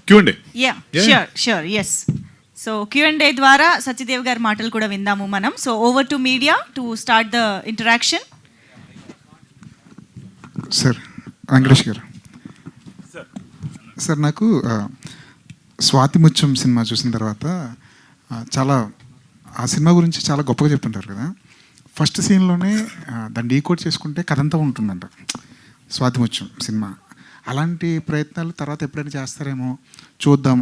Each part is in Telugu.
Q&A. Yeah, Yeah. sure, yes. So Q&A ద్వారా సత్యదేవ్ గారి మాటలు కూడా విందాము మనం. So over to media to start the interaction. Sir Venkatesh గారు సార్ నాకు స్వాతి ముత్యం సినిమా చూసిన తర్వాత చాలా ఆ సినిమా గురించి చాలా గొప్పగా చెప్తుంటారు కదా. ఫస్ట్ సీన్లోనే దాన్ని డీకోడ్ చేసుకుంటే కథ అంతా ఉంటుందంట స్వాతి ముత్యం సినిమా. అలాంటి ప్రయత్నాలు తర్వాత ఎప్పుడైనా చేస్తారేమో చూద్దాం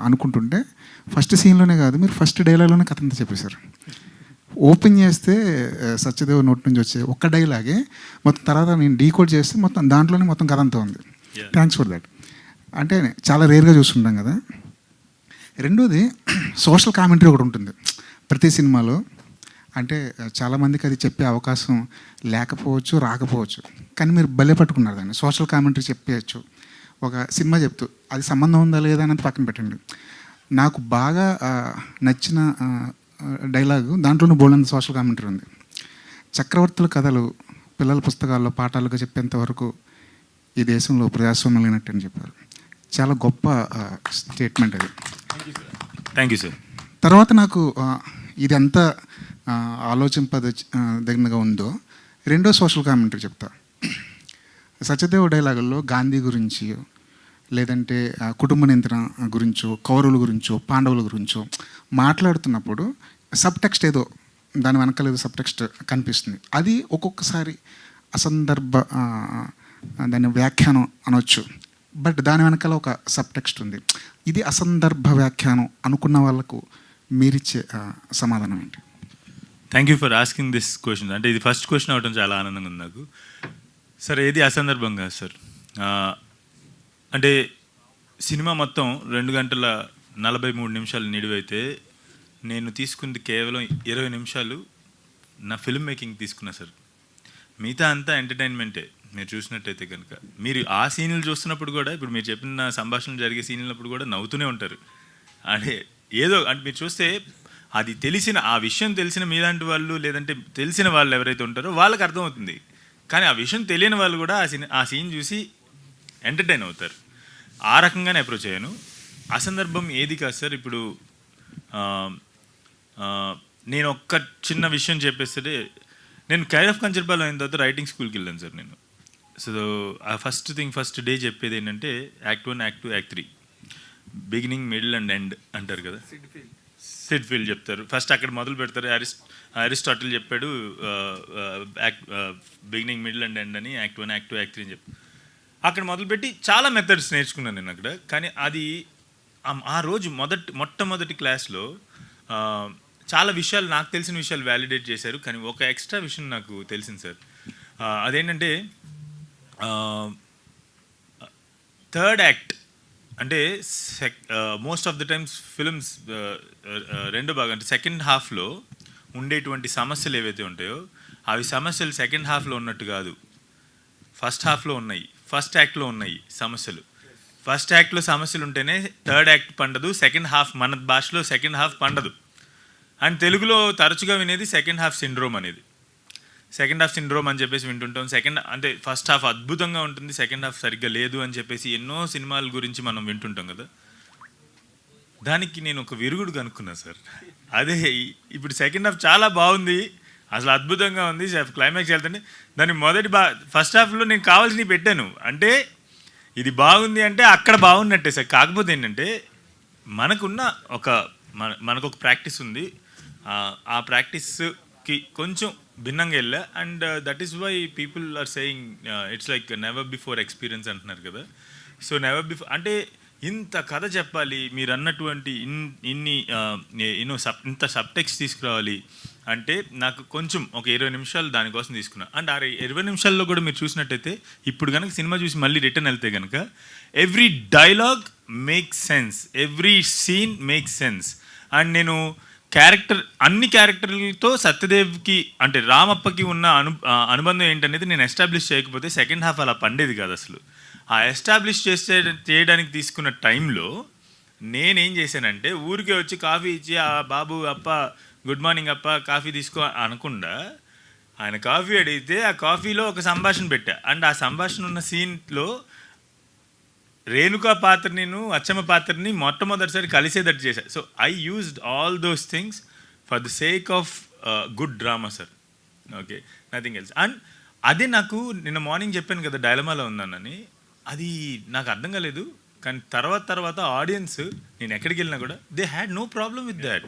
అనుకుంటుంటే ఫస్ట్ సీన్లోనే కాదు, మీరు ఫస్ట్ డైలాగ్లోనే కథ అంతా చెప్పేశారు. ఓపెన్ చేస్తే సత్యదేవ్ నోటి నుంచి వచ్చే ఒక్క డైలాగే మొత్తం తర్వాత నేను డీకోడ్ చేస్తే మొత్తం దాంట్లోనే మొత్తం కథ అంతా ఉంది. Thanks for that. అంటే చాలా రేర్గా చూస్తుంటాం కదా. రెండోది సోషల్ కామెంటరీ ఒకటి ఉంటుంది ప్రతి సినిమాలో. అంటే చాలామందికి అది చెప్పే అవకాశం లేకపోవచ్చు, రాకపోవచ్చు, కానీ మీరు భలే పట్టుకున్నారు దాన్ని. సోషల్ కామెంటరీ చెప్పేయచ్చు ఒక సినిమా చెప్తూ. అది సంబంధం ఉందా లేదా అనేది పక్కన పెట్టండి. నాకు బాగా నచ్చిన డైలాగు దాంట్లోనే బోల్డంత సోషల్ కామెంటరీ ఉంది. చక్రవర్తుల కథలు పిల్లల పుస్తకాల్లో పాఠాలుగా చెప్పేంత వరకు ఈ దేశంలో ప్రజాస్వామ్యం లేనట్టు అని చెప్పారు. చాలా గొప్ప స్టేట్మెంట్ అది. Thank you sir. తర్వాత నాకు ఇది ఎంత ఆలోచింపదగినగా ఉందో రెండో సోషల్ కామెంటరీ చెప్తా. సత్యదేవ్ డైలాగుల్లో గాంధీ గురించి లేదంటే కుటుంబ నియంత్రణ గురించో, కౌరవుల గురించో, పాండవుల గురించో మాట్లాడుతున్నప్పుడు సబ్ టెక్స్ట్ ఏదో దాని వెనకాల ఏదో సబ్ టెక్స్ట్ కనిపిస్తుంది. అది ఒక్కొక్కసారి అసందర్భ దాని వ్యాఖ్యానం అనొచ్చు, బట్ దాని వెనకాల ఒక సబ్ టెక్స్ట్ ఉంది. ఇది అసందర్భ వ్యాఖ్యానం అనుకున్న వాళ్ళకు మీరిచ్చే సమాధానం ఏంటి? Thank you for asking this question. అంటే ఇది ఫస్ట్ క్వశ్చన్ అవడం చాలా ఆనందంగా ఉంది నాకు. సార్ ఏది అసందర్భంగా సార్, అంటే సినిమా మొత్తం 2 గంటల 43 నిమిషాలు నిడివైతే నేను తీసుకుంది కేవలం 20 నిమిషాలు నా ఫిల్మ్ మేకింగ్ తీసుకున్నా సార్. మిగతా అంతా ఎంటర్టైన్మెంటే. మీరు చూసినట్టయితే కనుక మీరు ఆ సీన్లు చూస్తున్నప్పుడు కూడా, ఇప్పుడు మీరు చెప్పిన సంభాషణలు జరిగే సీన్లప్పుడు కూడా నవ్వుతూనే ఉంటారు. అంటే ఏదో అంటే మీరు చూస్తే అది తెలిసిన ఆ విషయం తెలిసిన మీలాంటి వాళ్ళు లేదంటే తెలిసిన వాళ్ళు ఎవరైతే ఉంటారో వాళ్ళకి అర్థమవుతుంది. కానీ ఆ విషయం తెలియని వాళ్ళు కూడా ఆ సీన్ చూసి ఎంటర్టైన్ అవుతారు. ఆ రకంగానే అప్రోచ్ అయ్యాను. అసందర్భం ఏది కాదు సార్. ఇప్పుడు నేను ఒక్క చిన్న విషయం చెప్పేస్తే, నేను కేర్ ఆఫ్ కంచర్పాలెం అయిన తర్వాత రైటింగ్ స్కూల్కి వెళ్ళాను సార్ నేను. సో ఆ ఫస్ట్ డే చెప్పేది ఏంటంటే act 1, act 2, act 3, beginning, middle and end అంటారు కదా. సిడ్ ఫీల్డ్ చెప్తారు. ఫస్ట్ అక్కడ మొదలు పెడతారు. అరిస్టాటిల్ చెప్పాడు బిగినింగ్, మిడిల్ అండ్ ఎండ్ అని. యాక్ట్ 1, యాక్ట్ 2, యాక్ట్ 3 అని చెప్పి అక్కడ మొదలుపెట్టి చాలా మెథడ్స్ నేర్చుకున్నాను నేను అక్కడ. కానీ అది ఆ రోజు మొట్టమొదటి క్లాస్లో చాలా విషయాలు, నాకు తెలిసిన విషయాలు వ్యాలిడేట్ చేశారు. కానీ ఒక ఎక్స్ట్రా విషయం నాకు తెలిసింది సార్. అదేంటంటే థర్డ్ యాక్ట్ అంటే most of the times films రెండో భాగం అంటే సెకండ్ హాఫ్లో ఉండేటువంటి సమస్యలు ఏవైతే ఉంటాయో అవి సమస్యలు సెకండ్ హాఫ్లో ఉన్నట్టు కాదు, ఫస్ట్ హాఫ్లో ఉన్నాయి, ఫస్ట్ యాక్ట్లో ఉన్నాయి సమస్యలు. ఫస్ట్ యాక్ట్లో సమస్యలు ఉంటేనే థర్డ్ యాక్ట్ పండదు. సెకండ్ హాఫ్ మన భాషలో సెకండ్ హాఫ్ పండదు. అండ్ తెలుగులో తరచుగా వినేది సెకండ్ హాఫ్ సిండ్రోమ్ అనేది. సెకండ్ హాఫ్ సిండ్రోమ్ అని చెప్పేసి వింటుంటాం. అంటే ఫస్ట్ హాఫ్ అద్భుతంగా ఉంటుంది, సెకండ్ హాఫ్ సరిగ్గా లేదు అని చెప్పేసి ఎన్నో సినిమాల గురించి మనం వింటుంటాం కదా. దానికి నేను ఒక విరుగుడు కనుక్కున్నా సార్. అదే ఇప్పుడు సెకండ్ హాఫ్ చాలా బాగుంది, అసలు అద్భుతంగా ఉంది, క్లైమాక్స్ వెళ్తుంటే దాని ఫస్ట్ హాఫ్లో నేను కావాల్సినవి పెట్టాను. అంటే ఇది బాగుంది అంటే అక్కడ బాగున్నట్టే సార్. కాకపోతే ఏంటంటే మనకు ఒక ప్రాక్టీస్ ఉంది. ఆ ప్రాక్టీస్కి కొంచెం భిన్నంగా వెళ్ళా. And that is why people are saying it's like never before experience అంటున్నారు కదా. సో నెవర్ బిఫోర్ అంటే ఇంత కథ చెప్పాలి, మీరు అన్నటువంటి ఇంత సబ్టెక్స్ట్ తీసుకురావాలి అంటే నాకు కొంచెం ఒక 20 నిమిషాలు దానికోసం తీసుకున్నా. అండ్ ఆ 20 నిమిషాల్లో కూడా మీరు చూసినట్టయితే ఇప్పుడు కనుక సినిమా చూసి మళ్ళీ రిటర్న్ వెళ్తే కనుక every dialogue makes sense, every scene makes sense. And నేను అన్ని క్యారెక్టర్లతో సత్యదేవ్కి అంటే రామప్పకి ఉన్న అనుబంధం ఏంటనేది నేను ఎస్టాబ్లిష్ చేయకపోతే సెకండ్ హాఫ్ అలా పండేది కాదు అసలు. ఆ ఎస్టాబ్లిష్ చేయడానికి తీసుకున్న టైంలో నేనేం చేశానంటే ఊరికే వచ్చి కాఫీ ఇచ్చి బాబు అప్ప గుడ్ మార్నింగ్ అప్ప కాఫీ తీసుకో అనకుండా ఆయన కాఫీ అడిగితే ఆ కాఫీలో ఒక సంభాషణ పెట్టా. అండ్ ఆ సంభాషణ ఉన్న సీన్లో రేణుకా పాత్రని అచ్చమ్మ పాత్రని మొట్టమొదటిసారి కలిసేటట్టు చేశాను. So I used all those things for the sake of good drama sir. Okay, nothing else. And అదే నాకు నిన్న మార్నింగ్ చెప్పాను కదా డైలమాలో ఉన్నానని, అది నాకు అర్థం కాలేదు. కానీ తర్వాత ఆడియన్స్ నేను ఎక్కడికి వెళ్ళినా కూడా they had no problem with that.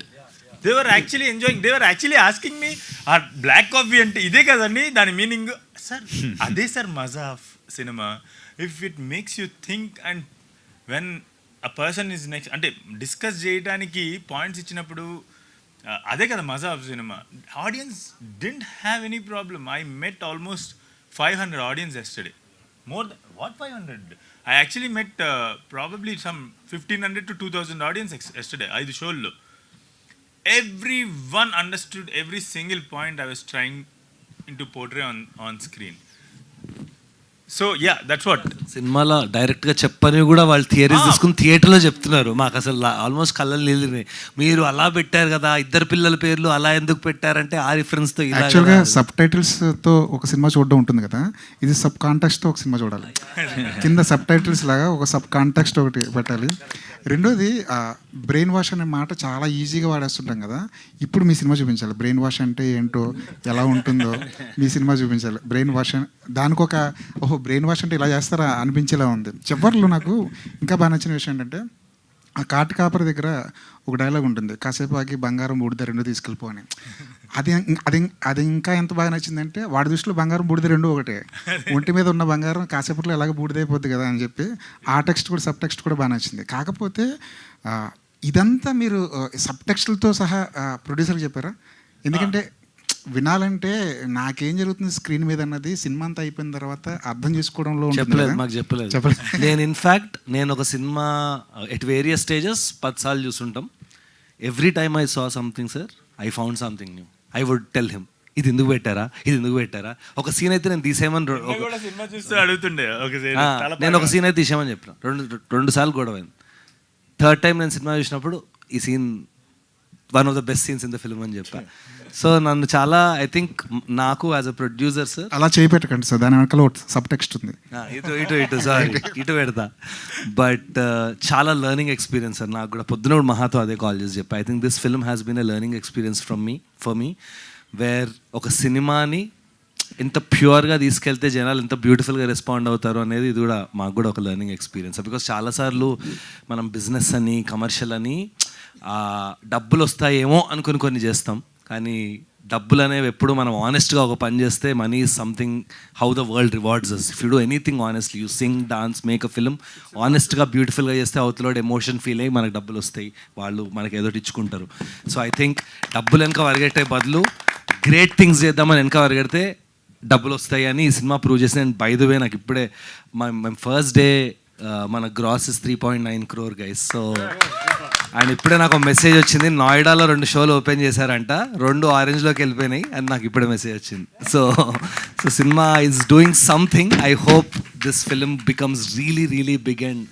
They were actually enjoying, they were actually asking me a black coffee అంటే ఇదే కదండి దాని మీనింగ్. సార్ అదే సార్ మజా of cinema. If it makes you think and when a person is next అంటే డిస్కస్ చేయడానికి పాయింట్స్ ఇచ్చినప్పుడు అదే కదా మజా of cinema. Audience didn't have any problem. I met almost 500 audience yesterday. More than what 500? I actually met probably some 1500 to 2000 audience yesterday. ఐదు షోల్లో everyone understood every single point I was trying to portray on screen. So yeah, that's what. సినిమాలో డైరెక్ట్గా చెప్పని కూడా వాళ్ళు థియరీస్ తీసుకుని థియేటర్లో చెప్తున్నారు. మాకు అసలు ఆల్మోస్ట్ కళ్ళలు నీళ్ళినాయి. మీరు అలా పెట్టారు కదా, ఇద్దరు పిల్లల పేర్లు అలా ఎందుకు పెట్టారంటే ఆ రిఫరెన్స్తో. యాక్చువల్గా సబ్ టైటిల్స్తో ఒక సినిమా చూడడం ఉంటుంది కదా, ఇది సబ్ కాంటాక్స్తో ఒక సినిమా చూడాలి. కింద సబ్ టైటిల్స్ లాగా ఒక సబ్ కాంటాక్స్ట్ ఒకటి పెట్టాలి. రెండోది బ్రెయిన్ వాష్ అనే మాట చాలా ఈజీగా వాడేస్తుంటాం కదా, ఇప్పుడు మీ సినిమా చూపించాలి. బ్రెయిన్ వాష్ అంటే ఏంటో, ఎలా ఉంటుందో మీ సినిమా చూపించాలి. బ్రెయిన్ వాష్ దానికి ఒక ఓహో బ్రెయిన్ వాష్ అంటే ఇలా చేస్తారా అనిపించేలా ఉంది. చివర్లో నాకు ఇంకా బాగా నచ్చిన విషయం ఏంటంటే ఆ కాటి కాపరి దగ్గర ఒక డైలాగ్ ఉంటుంది, కాసేపు ఆగి బంగారం బూడిద రెండు తీసుకెళ్ళిపో అని. అది అది అది ఇంకా ఎంత బాగా నచ్చిందంటే వాడి దృష్టిలో బంగారం బూడిద రెండు ఒకటే, ఒంటి మీద ఉన్న బంగారం కాసేపట్లో ఎలాగ బూడిదైపోద్ది కదా అని చెప్పి ఆ టెక్స్ట్ కూడా సబ్ టెక్స్ట్ కూడా బాగా నచ్చింది. కాకపోతే ఇదంతా మీరు సబ్ టెక్స్ట్లతో సహా ప్రొడ్యూసర్కి చెప్పారా? ఎందుకంటే వినాలంటే నాకేం జరుగుతుంది స్క్రీన్ మీద అన్నది సినిమా అంతా అయిపోయిన తర్వాత అర్థం చేసుకోవడంలో చెప్పలేదు, మాకు చెప్పలేదు. నేను ఇన్ఫ్యాక్ట్ నేను ఒక సినిమా ఎట్ వేరియస్ స్టేజెస్ 10 సార్లు చూసుంటాం. Every time I saw something sir, I found something new. I would tell him ఇది ఎందుకు పెట్టారా, ఇది ఎందుకు పెట్టారా. ఒక సీన్ అయితే నేను తీసేయమని సినిమా చూస్తూ అడుగుతుండే. నేను ఒక సీన్ అయితే తీసేయమని చెప్పిన, రెండు సార్లు గొడవ అయింది. థర్డ్ టైం నేను సినిమా చూసినప్పుడు ఈ scene one of the best scenes in the film అని చెప్పా. సో నన్ను చాలా ఐ థింక్ నాకు యాజ్ అ ప్రొడ్యూసర్ సార్ అలా చేయపెట్టకండి సార్, దాని వెనకాల సబ్ టెక్స్ట్ ఉంది. ఇటు పెడతా. బట్ చాలా లెర్నింగ్ ఎక్స్పీరియన్స్ సార్ నాకు కూడా. పొద్దున కూడా మహాతో అదే కాల్ చేసి చెప్పా, I think this film has been a learning experience for me where ఒక సినిమాని ఎంత ప్యూర్గా తీసుకెళ్తే జనాలు ఎంత బ్యూటిఫుల్గా రెస్పాండ్ అవుతారు అనేది ఇది కూడా మాకు కూడా ఒక లెర్నింగ్ ఎక్స్పీరియన్స్. బికాస్ చాలాసార్లు మనం బిజినెస్ అని కమర్షియల్ అని డబ్బులు వస్తాయేమో అనుకుని కొన్ని చేస్తాం, కానీ డబ్బులు అనేవి ఎప్పుడు మనం ఆనెస్ట్గా ఒక పని చేస్తే money is something how the world rewards us. If you do anything honestly, you sing, dance, make a film ఆనెస్ట్గా బ్యూటిఫుల్గా చేస్తే అవతలోడు ఎమోషన్ ఫీల్ అయ్యి మనకు డబ్బులు వస్తాయి, వాళ్ళు మనకి ఏదో ఇచ్చుకుంటారు. సో ఐ థింక్ డబ్బులు వెనక పరిగెట్టే బదులు గ్రేట్ థింగ్స్ చేద్దామని వెనక పరిగెడితే డబ్బులు వస్తాయి అని ఈ సినిమా ప్రూవ్ చేసి. అండ్ బై ద వే నాకు ఇప్పుడే మై ఫస్ట్ డే మన grass is 3.9 crore guys. So and ఇప్పుడే నాకు మెసేజ్ వచ్చింది, నోయిడాలో 2 షోలు ఓపెన్ చేశారంట, 2 ఆరెంజ్లోకి వెళ్ళిపోయినాయి అని నాకు ఇప్పుడే మెసేజ్ వచ్చింది. So cinema is doing something. I hope this film becomes really really big and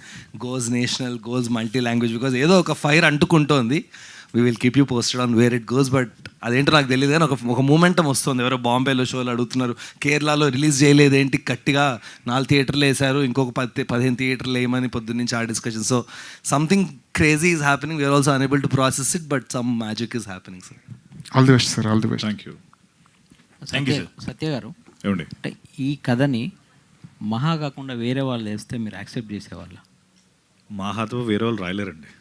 goes national, goes multi language. Because ఏదో ఒక ఫైర్ అంటుకుంటోంది. We will keep you posted on where it goes. But అదేంటో నాకు తెలియదు, కానీ ఒక మూమెంటం వస్తుంది. ఎవరో బాంబేలో షోలు అడుగుతున్నారు, కేరళలో రిలీజ్ చేయలేదు ఏంటి, గట్టిగా 4 థియేటర్లు వేశారు, ఇంకొక 15 థియేటర్లు వేయమని పొద్దున్నుంచి ఆ discussion. So something crazy is happening. We are also unable to process it, but some magic is happening sir. All the best sir, all the best. Thank you. Satya garu, ఏమండి అంటే ఈ కథని మహా కాకుండా వేరే వాళ్ళు వేస్తే మీరు యాక్సెప్ట్ చేసేవాళ్ళ? మహాతో వేరే వాళ్ళు రాయలేరండి.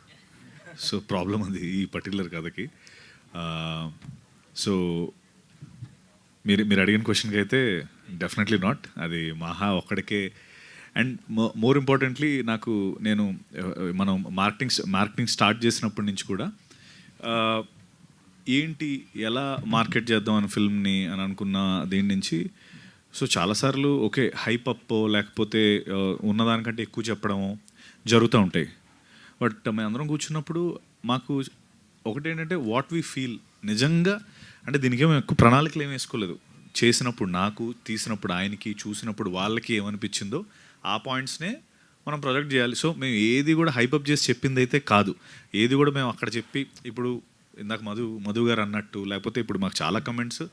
సో ప్రాబ్లం అది ఈ పర్టికులర్ కథకి. సో మీరు అడిగిన క్వశ్చన్కి అయితే డెఫినెట్లీ నాట్. అది మహా ఒక్కడికే. అండ్ మోర్ ఇంపార్టెంట్లీ నేను మనం మార్కెటింగ్ స్టార్ట్ చేసినప్పటి నుంచి కూడా ఏంటి ఎలా మార్కెట్ చేద్దాం అని ఫిల్మ్ని అని అనుకున్న దీని నుంచి. సో చాలాసార్లు ఓకే హైప్ అప్ లేకపోతే ఉన్నదానికంటే ఎక్కువ చెప్పడము జరుగుతూ ఉంటాయి. బట్ మేము అందరం కూర్చున్నప్పుడు మాకు ఒకటేంటంటే వాట్ వీ ఫీల్ నిజంగా, అంటే దీనికి ఏమో ఎక్కువ ప్రణాళికలు ఏమి వేసుకోలేదు. చేసినప్పుడు నాకు, తీసినప్పుడు ఆయనకి, చూసినప్పుడు వాళ్ళకి ఏమనిపించిందో ఆ పాయింట్స్నే మనం ప్రొజెక్ట్ చేయాలి. సో మేము ఏది కూడా హైపప్ చేసి చెప్పింది అయితే కాదు. ఏది కూడా మేము అక్కడ చెప్పి ఇప్పుడు ఇందాక మధు గారు అన్నట్టు, లేకపోతే ఇప్పుడు మాకు చాలా కమెంట్స్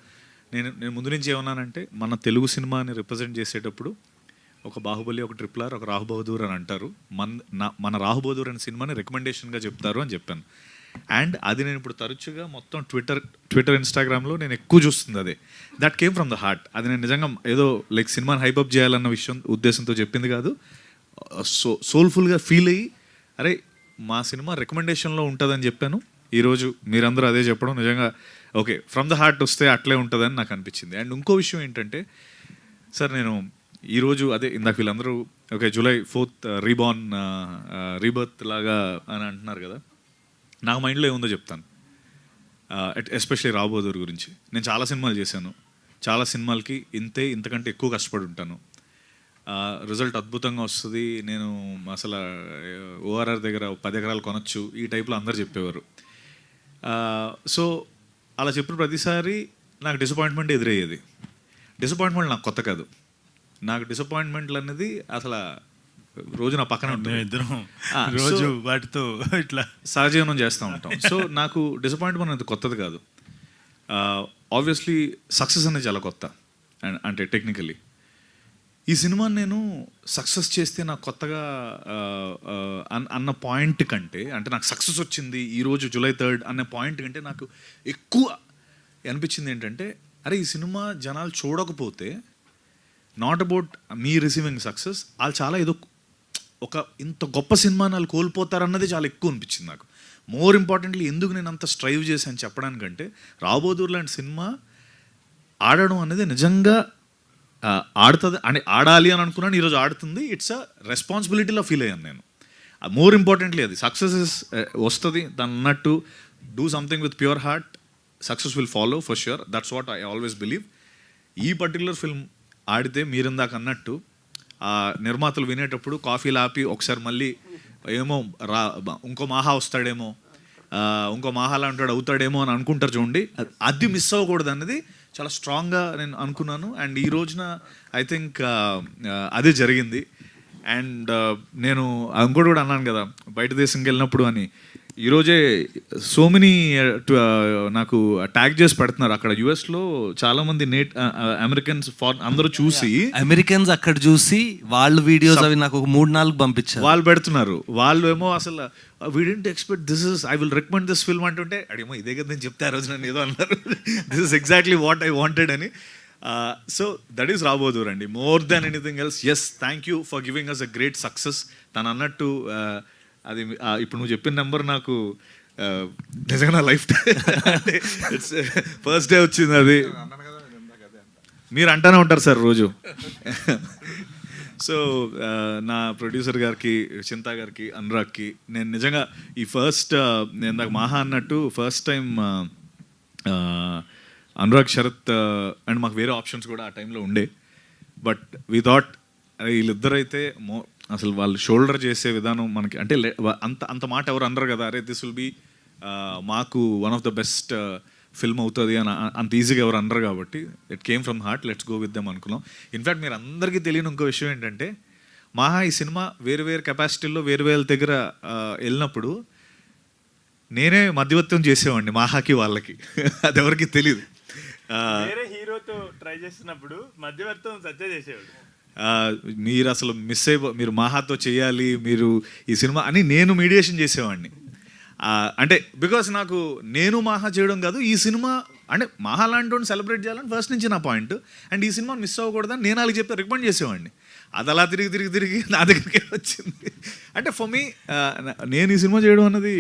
నేను ముందు నుంచి ఏమన్నానంటే మన తెలుగు సినిమాని రిప్రజెంట్ చేసేటప్పుడు ఒక బాహుబలి, ఒక ట్రిపుల్ ఆర్, ఒక రాహు బహదూర్ అని అంటారు. మన రాహు బహదూర్ అనే సినిమాని రికమెండేషన్గా చెప్తారు అని చెప్పాను. అండ్ అది నేను ఇప్పుడు తరచుగా మొత్తం ట్విట్టర్ ఇన్స్టాగ్రామ్లో నేను ఎక్కువ చూస్తుంది అదే. That came from the heart. అది నేను నిజంగా ఏదో లైక్ సినిమాని హైపప్ చేయాలన్న ఉద్దేశంతో చెప్పింది కాదు. సోల్ఫుల్గా ఫీల్ అయ్యి అరే మా సినిమా రికమెండేషన్లో ఉంటుందని చెప్పాను. ఈరోజు మీరందరూ అదే చెప్పడం నిజంగా ఓకే, ఫ్రమ్ ద హార్ట్ వస్తే అట్లే ఉంటుందని నాకు అనిపించింది. అండ్ ఇంకో విషయం ఏంటంటే సార్, నేను ఈరోజు అదే ఇందాక వీళ్ళందరూ ఓకే జూలై 4th రీబర్త్ లాగా అని అంటున్నారు కదా, నాకు మైండ్లో ఏముందో చెప్తాను. ఎస్పెషల్లీ రావు బహదూర్ గురించి. నేను చాలా సినిమాలు చేశాను, చాలా సినిమాలకి ఇంతకంటే ఎక్కువ కష్టపడి ఉంటాను. రిజల్ట్ అద్భుతంగా వస్తుంది, నేను అసలు ఓఆర్ఆర్ దగ్గర 10 ఎకరాలు కొనొచ్చు, ఈ టైప్లో అందరు చెప్పేవారు. సో అలా చెప్పిన ప్రతిసారి నాకు డిసప్పాయింట్మెంట్ ఎదురయ్యేది. డిసప్పాయింట్మెంట్ నాకు కొత్త కాదు. నాకు డిసప్పాయింట్మెంట్లు అనేది అసలు రోజు నా పక్కన ఉంటుంది. ఇద్దరం రోజు వాటితో ఇట్లా సహజీవనం చేస్తూ ఉంటాం. సో నాకు డిసప్పాయింట్మెంట్ అనేది కొత్తది కాదు. ఆబ్వియస్లీ సక్సెస్ అనేది చాలా కొత్త. అంటే టెక్నికలీ ఈ సినిమాని నేను సక్సెస్ చేస్తే నాకు కొత్తగా అన్న పాయింట్ కంటే, అంటే నాకు సక్సెస్ వచ్చింది ఈరోజు జూలై 3rd అనే పాయింట్ కంటే నాకు ఎక్కువ అనిపించింది ఏంటంటే, అరే ఈ సినిమా జనాలు చూడకపోతే not about me receiving success, వాళ్ళు చాలా ఏదో ఒక ఇంత గొప్ప సినిమాని వాళ్ళు కోల్పోతారన్నది చాలా ఎక్కువ అనిపించింది నాకు. మోర్ ఇంపార్టెంట్లీ ఎందుకు నేను అంత స్ట్రైవ్ చేశాను చెప్పడానికంటే, రావు బహదూర్ లాంటి సినిమా ఆడడం అనేది నిజంగా ఆడుతుంది అని ఆడాలి అని అనుకున్నాను. ఈరోజు ఆడుతుంది. ఇట్స్ అ రెస్పాన్సిబిలిటీలో ఫీల్ అయ్యాను నేను. మోర్ ఇంపార్టెంట్లీ అది సక్సెస్ వస్తుంది దాని అన్నట్టు. Do something with pure heart, success will follow for sure. That's what I always believe. ఈ పర్టికులర్ ఫిల్మ్ ఆడితే మీరిందాక అన్నట్టు ఆ నిర్మాతలు వినేటప్పుడు కాఫీలు ఆపి ఒకసారి మళ్ళీ ఏమో ఇంకో మాహా వస్తాడేమో, ఇంకో మాహాలా అంటాడు అవుతాడేమో అని అనుకుంటారు చూడండి, అది మిస్ అవ్వకూడదు అన్నది చాలా స్ట్రాంగ్గా నేను అనుకున్నాను. అండ్ ఈ రోజున ఐ థింక్ అదే జరిగింది. అండ్ నేను ఇంకోటి కూడా అన్నాను కదా బయట దేశంకి వెళ్ళినప్పుడు అని, ఈరోజే సో మెనీ నాకు ట్యాగ్ చేసి పెడుతున్నారు. అక్కడ యుఎస్లో చాలామంది అమెరికన్స్ అందరూ చూసి, అమెరికన్స్ అక్కడ చూసి వాళ్ళు వీడియోస్ అవి నాకు ఒక 3-4 పంపించారు. వాళ్ళు పెడుతున్నారు. వాళ్ళు ఏమో అసలు we didn't expect this is, I will recommend this film అంటుంటే అడేమో ఇదే కదా నేను చెప్తే ఆ రోజు నన్ను ఏదో అన్నారు. This is exactly what I wanted అని. So that is Rao Bahadur అండి. More than anything else. Yes, thank you for giving us a great success. తను అన్నట్టు అది ఇప్పుడు నువ్వు చెప్పిన నెంబర్ నాకు నిజంగా నా లైఫ్ ఫస్ట్ డే వచ్చింది. అది మీరు అంటానే ఉంటారు సార్ రోజు. సో నా ప్రొడ్యూసర్ గారికి, చింతా గారికి, అనురాగ్కి నేను నిజంగా ఈ నేను నాకు మాహా అన్నట్టు first time Anurag, Sharath and మాకు వేరే ఆప్షన్స్ కూడా ఆ టైంలో ఉండే. బట్ వి థాట్ వీళ్ళిద్దరైతే అసలు వాళ్ళు షోల్డర్ చేసే విధానం మనకి అంటే అంత మాట ఎవరు అనరు కదా, అరే దిస్ విల్ బీ మాకు one of the best film అవుతుంది అని అంత ఈజీగా ఎవరు అనరు. కాబట్టి it came from heart, let's go with them అనుకున్నాం. ఇన్ఫ్యాక్ట్ మీరు అందరికీ తెలియని ఇంకో విషయం ఏంటంటే, మాహా ఈ సినిమా వేరు కెపాసిటీల్లో వేరు దగ్గర వెళ్ళినప్పుడు నేనే మధ్యవర్తం చేసేవాడిని మాహాకి వాళ్ళకి. అది ఎవరికి తెలియదు. వేరే హీరోతో ట్రై చేసినప్పుడు మధ్యవర్తం సత్య చేసేవాడు. మీరు అసలు మీరు మాహాతో చేయాలి మీరు ఈ సినిమా అని నేను మీడియేషన్ చేసేవాడిని. అంటే బికాస్ నేను మాహా చేయడం కాదు, ఈ సినిమా అంటే మాహా లాంటి సెలబ్రేట్ చేయాలని ఫస్ట్ నుంచి నా పాయింట్. అండ్ ఈ సినిమా మిస్ అవ్వకూడదని నేను వాళ్ళకి చెప్తే రికమెండ్ చేసేవాడిని. అది అలా తిరిగి నా దగ్గరికి వచ్చింది. అంటే ఫర్ మీ నేను ఈ సినిమా చేయడం అన్నది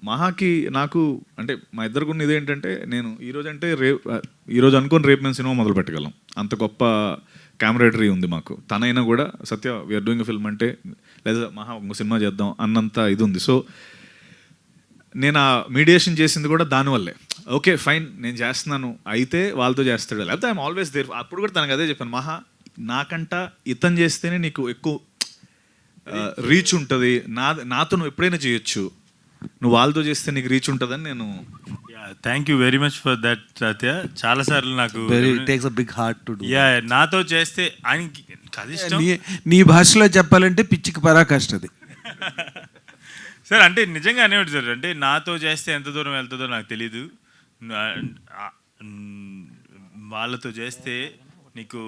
మహాకి నాకు అంటే మా ఇద్దరికి ఉన్న ఇదేంటంటే, నేను ఈరోజు అనుకోని రేపు మేము సినిమా మొదలు పెట్టగలం, అంత గొప్ప కామరేటరీ ఉంది మాకు. తనైనా కూడా సత్య వీఆర్ డూయింగ్ ఎ ఫిల్మ్ అంటే లేదా మహా ఒక సినిమా చేద్దాం అన్నంత ఇది ఉంది. సో నేను ఆ మీడియేషన్ చేసింది కూడా దానివల్లే. ఓకే ఫైన్ నేను చేస్తున్నాను, అయితే వాళ్ళతో చేస్తాడు, లేకపోతే ఐఎమ్ ఆల్వేస్ దేర్. అప్పుడు కూడా తనకు అదే చెప్పాను, మహా నాకంట ఇతను చేస్తేనే నీకు ఎక్కువ రీచ్ ఉంటుంది, నాతో నువ్వు ఎప్పుడైనా చేయొచ్చు, నువ్వు వాళ్ళతో చేస్తే నీకు రీచ్ ఉంటుందని నేను. Thank you very much for that Satya. చాలాసార్లు నాకు takes a big heart to do. నాతో చేస్తే ఆయనకి అది నీ భాషలో చెప్పాలంటే పిచ్చికి పరాకాష్ట అది. సార్ అంటే నిజంగా అనేవాడు సార్, అంటే నాతో చేస్తే ఎంత దూరం వెళ్తుందో నాకు తెలీదు, వాళ్ళతో చేస్తే నీకు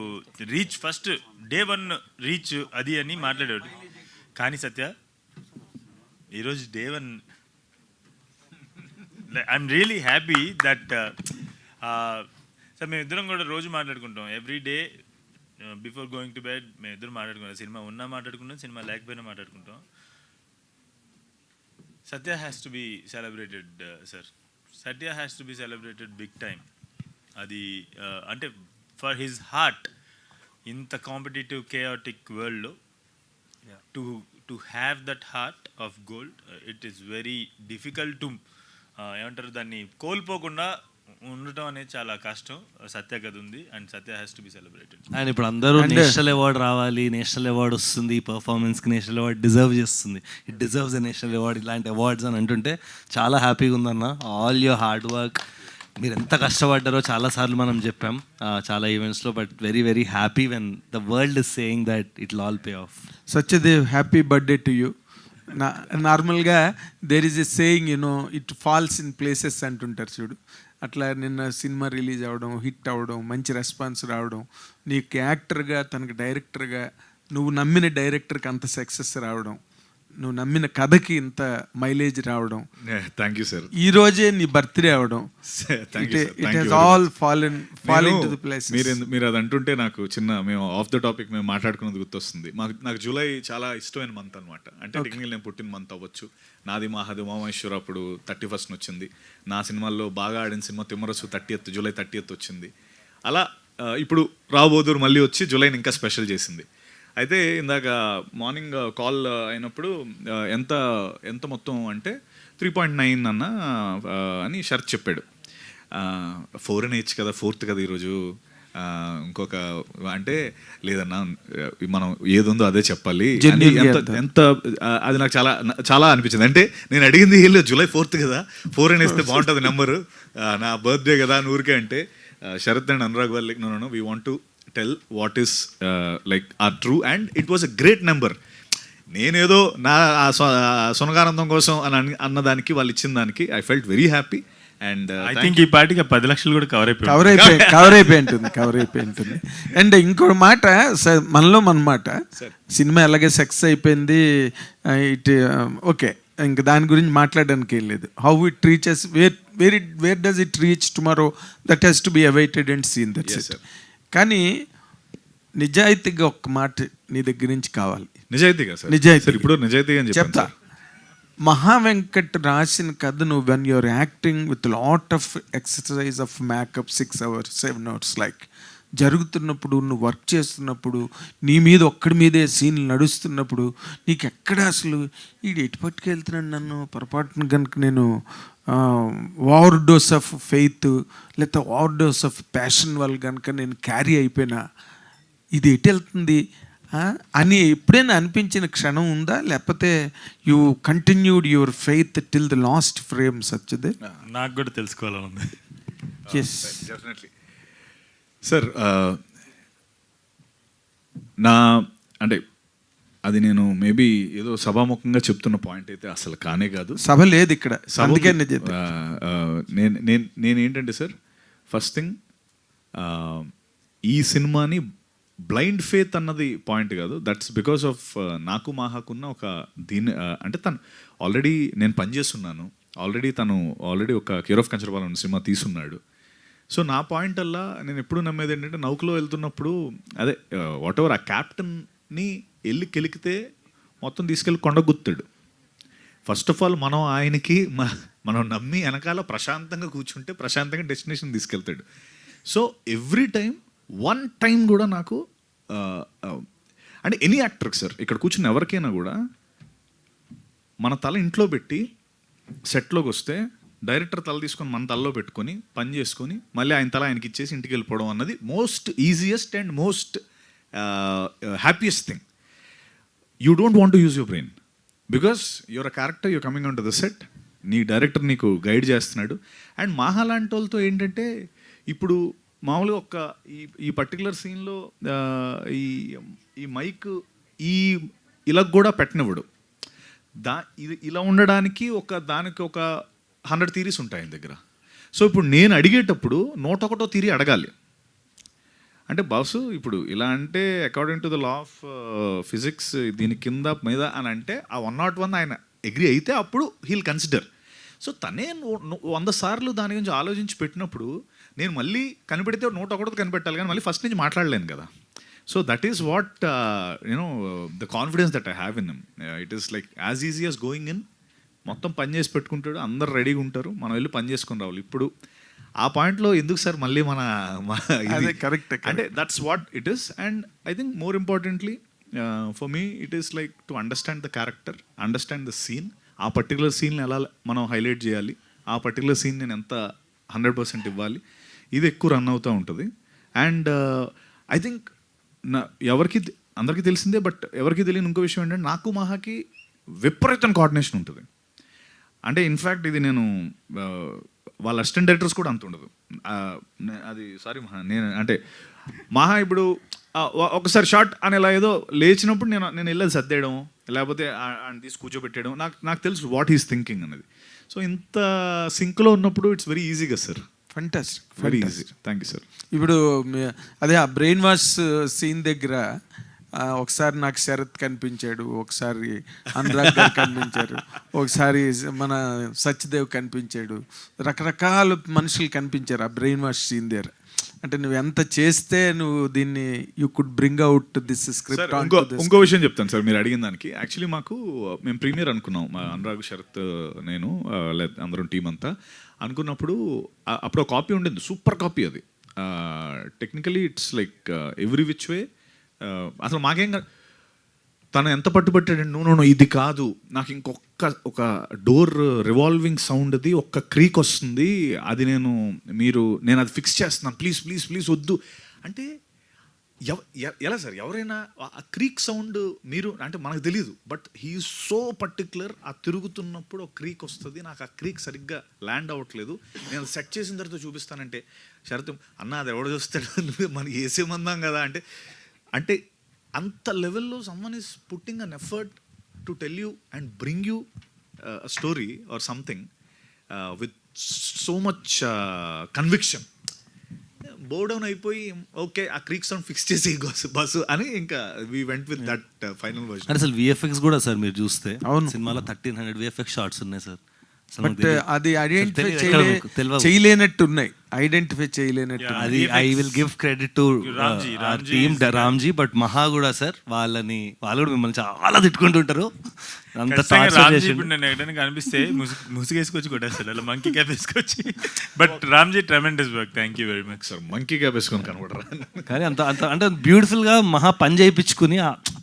రీచ్ ఫస్ట్ డే 1 రీచ్ అది అని మాట్లాడేవాడు. కానీ సత్య ఈరోజు day 1 I'm really happy that sir మేమిద్దరం కూడా రోజు మాట్లాడుకుంటాం. Every day before going to bed మేమిద్దరం మాట్లాడుకుంటాం. సినిమా ఉన్నా మాట్లాడుకుంటాం, సినిమా లేకపోయినా మాట్లాడుకుంటాం. Satya has to be celebrated sir. Satya has to be celebrated big time. అది అంటే ఫర్ హిజ్ హార్ట్ ఇంత కాంపిటేటివ్ కేయాటిక్ వరల్డ్లో to have that heart of gold, it is very difficult to ఏమంటారు దాన్ని కోల్పోకుండా ఉండటం అనేది చాలా కష్టం. సత్య కథ ఉంది and Satya has to be celebrated. And ఇప్పుడు అందరూ నేషనల్ అవార్డు రావాలి, నేషనల్ అవార్డు వస్తుంది, ఈ పర్ఫార్మెన్స్కి నేషనల్ అవార్డు డిజర్వ్ చేస్తుంది, it deserves a national award, ఇలాంటి అవార్డ్స్ అని అంటుంటే చాలా హ్యాపీగా ఉందన్న. ఆల్ యువర్ హార్డ్ వర్క్, మీరు ఎంత కష్టపడ్డారో చాలాసార్లు మనం చెప్పాం చాలా ఈవెంట్స్లో, but very very happy when the world is saying that it will all pay off. Satyadev, happy birthday to you. నార్మల్గా there is a saying it falls in places అంటుంటారు చూడు, అట్లా నిన్న సినిమా రిలీజ్ అవ్వడం, హిట్ అవ్వడం, మంచి రెస్పాన్స్ రావడం, నీకు యాక్టర్గా తనకు డైరెక్టర్గా నువ్వు నమ్మిన డైరెక్టర్కి అంత సక్సెస్ రావడం, నువ్వు నమ్మిన కథకి ఇంత మైలేజ్ రావడం, థ్యాంక్ యూ సార్. ఈ రోజే నీ బర్త్డే అవడం, మీరు అది అంటుంటే నాకు మేము ఆఫ్ ద టాపిక్ మేము మాట్లాడుకున్నది గుర్తొస్తుంది. నాకు జూలై చాలా ఇష్టమైన మంత్ అనమాట. అంటే టెక్నికల్ నేను పుట్టిన మంత్ అవ్వచ్చు. నాది మాహది ఉమామహేశ్వర అప్పుడు 31st వచ్చింది. నా సినిమాల్లో బాగా ఆడిన సినిమా తిమ్మరసు జూలై 30th వచ్చింది. అలా ఇప్పుడు రాబోదురు మళ్ళీ వచ్చి జూలైని ఇంకా స్పెషల్ చేసింది. అయితే ఇందాక మార్నింగ్ కాల్ అయినప్పుడు ఎంత మొత్తం అంటే 3.9 అన్న అని షర్ట్ చెప్పాడు. 4 అని ఇచ్చు కదా, 4th కదా ఈరోజు, ఇంకొక అంటే లేదన్నా మనం ఏది ఉందో అదే చెప్పాలి. ఎంత అది నాకు చాలా చాలా అనిపించింది. అంటే నేను అడిగింది జూలై 4th కదా, 4 అని ఇస్తే బాగుంటుంది నెంబరు, నా బర్త్డే కదా నూరికే అంటే శరత్ అండ్ అనురాగ్ వాళ్ళు no we want to tell what is like are true and it was a great number. నేనేదో నా సునగానందం కోసం అని అన్నదానికి వాళ్ళు ఇచ్చిన దానికి I felt very happy. And I think ఈ పార్టీకి 10 లక్షలు కూడా కవర్ అయిపోయి ఉంటుంది. అండ్ ఇంకో మాట, మనలో మన మాట, సినిమా ఎలాగే సక్సెస్ అయిపోయింది, ఇట్ ఓకే, ఇంక దాని గురించి మాట్లాడడానికి ఏం లేదు. How it reaches, where does it reach tomorrow, that has to be awaited and seen. That's it. కానీ నిజాయితీగా ఒక్క మాట నీ దగ్గర నుంచి కావాలి. నిజాయితీ ఇప్పుడు నిజాయితీగా చెప్తా. మహావెంకట్ రాసిన కథ నువ్వు when you're acting with lot of exercise of makeup 6 hours 7 hours like జరుగుతున్నప్పుడు, నువ్వు వర్క్ చేస్తున్నప్పుడు, నీ మీద ఒక్కడి మీదే సీన్లు నడుస్తున్నప్పుడు నీకు ఎక్కడ అసలు వీడు ఎటు పట్టుకెళ్తున్నాడు నన్ను, పొరపాటున కనుక నేను ఓవర్ డోస్ ఆఫ్ ఫెయిత్ లేకపోతే ఓవర్ డోస్ ఆఫ్ ప్యాషన్ వల్ల కనుక నేను క్యారీ అయిపోయినా ఇది ఎటు వెళ్తుంది అని ఎప్పుడైనా అనిపించిన క్షణం ఉందా, లేకపోతే you continued your faith till the last frame? సత్యదే, నాకు కూడా తెలుసుకోవాలని ఉంది. Definitely sir. నా అంటే అది నేను మేబీ ఏదో సభాముఖంగా చెప్తున్న పాయింట్ అయితే అసలు కానే కాదు. సభ లేదు ఇక్కడ. నేనేంటంటే సార్, ఫస్ట్ థింగ్ ఈ సినిమాని బ్లైండ్ ఫేత్ అన్నది పాయింట్ కాదు. దట్స్ బికాస్ ఆఫ్ నాకు మాహాకున్న ఒక అంటే తను ఆల్రెడీ నేను పనిచేస్తున్నాను, ఆల్రెడీ ఒక కేర్ ఆఫ్ కంచరపాలెం సినిమా తీసున్నాడు. సో నా పాయింట్ అల్లా నేను ఎప్పుడు నమ్మేది ఏంటంటే, నౌకలో వెళ్తున్నప్పుడు అదే వాట్ ఎవర్ ఆ క్యాప్టెన్ని కెలికితే మొత్తం తీసుకెళ్ళి కొండ గుర్తాడు. ఫస్ట్ ఆఫ్ ఆల్ మనం ఆయనకి మనం నమ్మి వెనకాల ప్రశాంతంగా కూర్చుంటే ప్రశాంతంగా డెస్టినేషన్ తీసుకెళ్తాడు. సో ఎవ్రీ టైం 1 time కూడా నాకు అంటే ఎనీ యాక్టర్కి సార్, ఇక్కడ కూర్చున్న ఎవరికైనా కూడా మన తల ఇంట్లో పెట్టి సెట్లోకి వస్తే డైరెక్టర్ తల తీసుకొని మన తలలో పెట్టుకొని పని చేసుకొని మళ్ళీ ఆయన తల ఆయనకి ఇచ్చేసి ఇంటికి వెళ్ళిపోవడం అన్నది most easiest and most happiest thing. You don't want to use your brain because your a character, you're coming on to the set, నీ డైరెక్టర్ నీకు గైడ్ చేస్తున్నాడు. అండ్ మాహా లాంటి వాళ్ళతో ఏంటంటే, ఇప్పుడు మామూలుగా ఈ పర్టికులర్ సీన్లో ఈ మైక్ ఇలా కూడా పెట్టనివ్వడు. ఇది ఇలా ఉండడానికి దానికి ఒక 100 థీరీస్ ఉంటాయి ఆయన దగ్గర. సో ఇప్పుడు నేను అడిగేటప్పుడు 101వ థీరీ అడగాలి. అంటే బాసు ఇప్పుడు ఇలా అంటే according to the law of physics దీని కింద మీద అని అంటే ఆ 101 ఆయన అగ్రి అయితే అప్పుడు హీల్ కన్సిడర్. సో తనే 100 సార్లు దాని గురించి ఆలోచించి పెట్టినప్పుడు నేను మళ్ళీ కనిపెడితే 101 కనిపెట్టాలి కానీ మళ్ళీ ఫస్ట్ నుంచి మాట్లాడలేను కదా. So that is what you know the confidence that I have in him. It is like as easy as going in, మొత్తం పని చేసి పెట్టుకుంటాడు, అందరు రెడీగా ఉంటారు, మనం వెళ్ళి పని చేసుకొని రావాలి. ఇప్పుడు ఆ పాయింట్లో ఎందుకు సార్ మళ్ళీ అదే correct. అంటే that's what it is. And I think more importantly for me it is like to understand the character, understand the scene, ఆ పర్టికులర్ సీన్ని ఎలా మనం హైలైట్ చేయాలి, ఆ పర్టికులర్ సీన్ నేను ఎంత 100% ఇవ్వాలి, ఇది ఎక్కువ రన్ అవుతూ ఉంటుంది. అండ్ ఐ థింక్ అందరికీ తెలిసిందే, బట్ ఎవరికి తెలియని ఇంకో విషయం ఏంటంటే నాకు మహాకి విపరీతం కోఆర్డినేషన్ ఉంటుంది. అంటే ఇన్ఫ్యాక్ట్ ఇది నేను వాళ్ళ అసిస్టెంట్ డైరెక్టర్స్ కూడా అంత ఉండదు. అది సారీ మహా, నేను అంటే మహా ఇప్పుడు ఒకసారి షార్ట్ అని ఇలా ఏదో లేచినప్పుడు నేను వెళ్ళేది సర్దేయడం, లేకపోతే ఆయన తీసి కూర్చోబెట్టేయడం, నాకు తెలుసు వాట్ ఈస్ థింకింగ్ అనేది. సో ఇంత సింక్లో ఉన్నప్పుడు ఇట్స్ వెరీ ఈజీగా sir. Fantastic, very easy. Thank you sir. ఇప్పుడు అదే ఆ బ్రెయిన్ వాష్ సీన్ దగ్గర ఒకసారి నాకు శరత్ కనిపించాడు, ఒకసారి అనురాగ్ గారు కనిపించారు, ఒకసారి మన సత్యదేవ్ కనిపించాడు, రకరకాల మనుషులు కనిపించారు ఆ బ్రెయిన్ వాష్ సీన్ దగ్గర. అంటే నువ్వు ఎంత చేస్తే నువ్వు దీన్ని you could bring out this script. ఇంకో విషయం చెప్తాను సార్ మీరు అడిగిన దానికి. యాక్చువల్లీ మేము ప్రీమియర్ అనుకున్నాం, మా అనురాగ్, శరత్, నేను అందరం టీం అంతా అనుకున్నప్పుడు అప్పుడు ఒక కాపీ ఉండింది, సూపర్ కాపీ అది. Technically it's like every which way. అసలు మాకేం తను ఎంత పట్టుబట్టాడు, నో ఇది కాదు, నాకు ఒక డోర్ రివాల్వింగ్ సౌండ్ది ఒక్క క్రీక్ వస్తుంది, అది నేను అది ఫిక్స్ చేస్తున్నాను, ప్లీజ్ ప్లీజ్ ప్లీజ్ వద్దు అంటే ఎలా సార్ ఎవరైనా ఆ క్రీక్ సౌండ్ మీరు అంటే మనకు తెలియదు, బట్ హీఈస్ సో పర్టిక్యులర్. ఆ తిరుగుతున్నప్పుడు ఒక క్రీక్ వస్తుంది, నాకు ఆ క్రీక్ సరిగ్గా ల్యాండ్ అవ్వట్లేదు, నేను సెట్ చేసిన తర్వాత చూపిస్తానంటే శరత్ అన్న అది ఎవడో చూస్తాడు, నువ్వు మనకి వేసేమందాం కదా అంటే అంత లెవెల్లో someone is putting in effort to tell you and bring you a story or something with so much conviction. బోర్డౌన్ అయిపోయి ఓకే ఆ క్రీక్ సౌండ్ ఫిక్స్ చేసి బస్సు అని ఇంకా we went with that final version. అంటే అసలు విఎఫ్ఎక్స్ కూడా సార్ మీరు చూస్తే సినిమాలో 1300 విఎఫ్ఎక్స్ షార్ట్స్ ఉన్నాయి సార్. బట్ అది ఐడెంటిఫై చేయలేనట్టు ఉన్నాయి, ఐడెంటిఫై చేయలేనట్టు. అది I will give credit to team Ramji, but మహా కూడా సార్ వాళ్ళు కూడా మిమ్మల్ని చాలా తిట్టుకుంటుంటారు. అంత అనిపిస్తే ముసుగేసుకొచ్చి కొట్టేస్తారు అలా మంకీ క్యాప్ వేసుకొచ్చి. But Ramji tremendous work, thank you very much sir. Monkey cap వేసుకొని కనబడరా కానీ అంత అంటే బ్యూటిఫుల్ గా మహా పని చేయించుకుని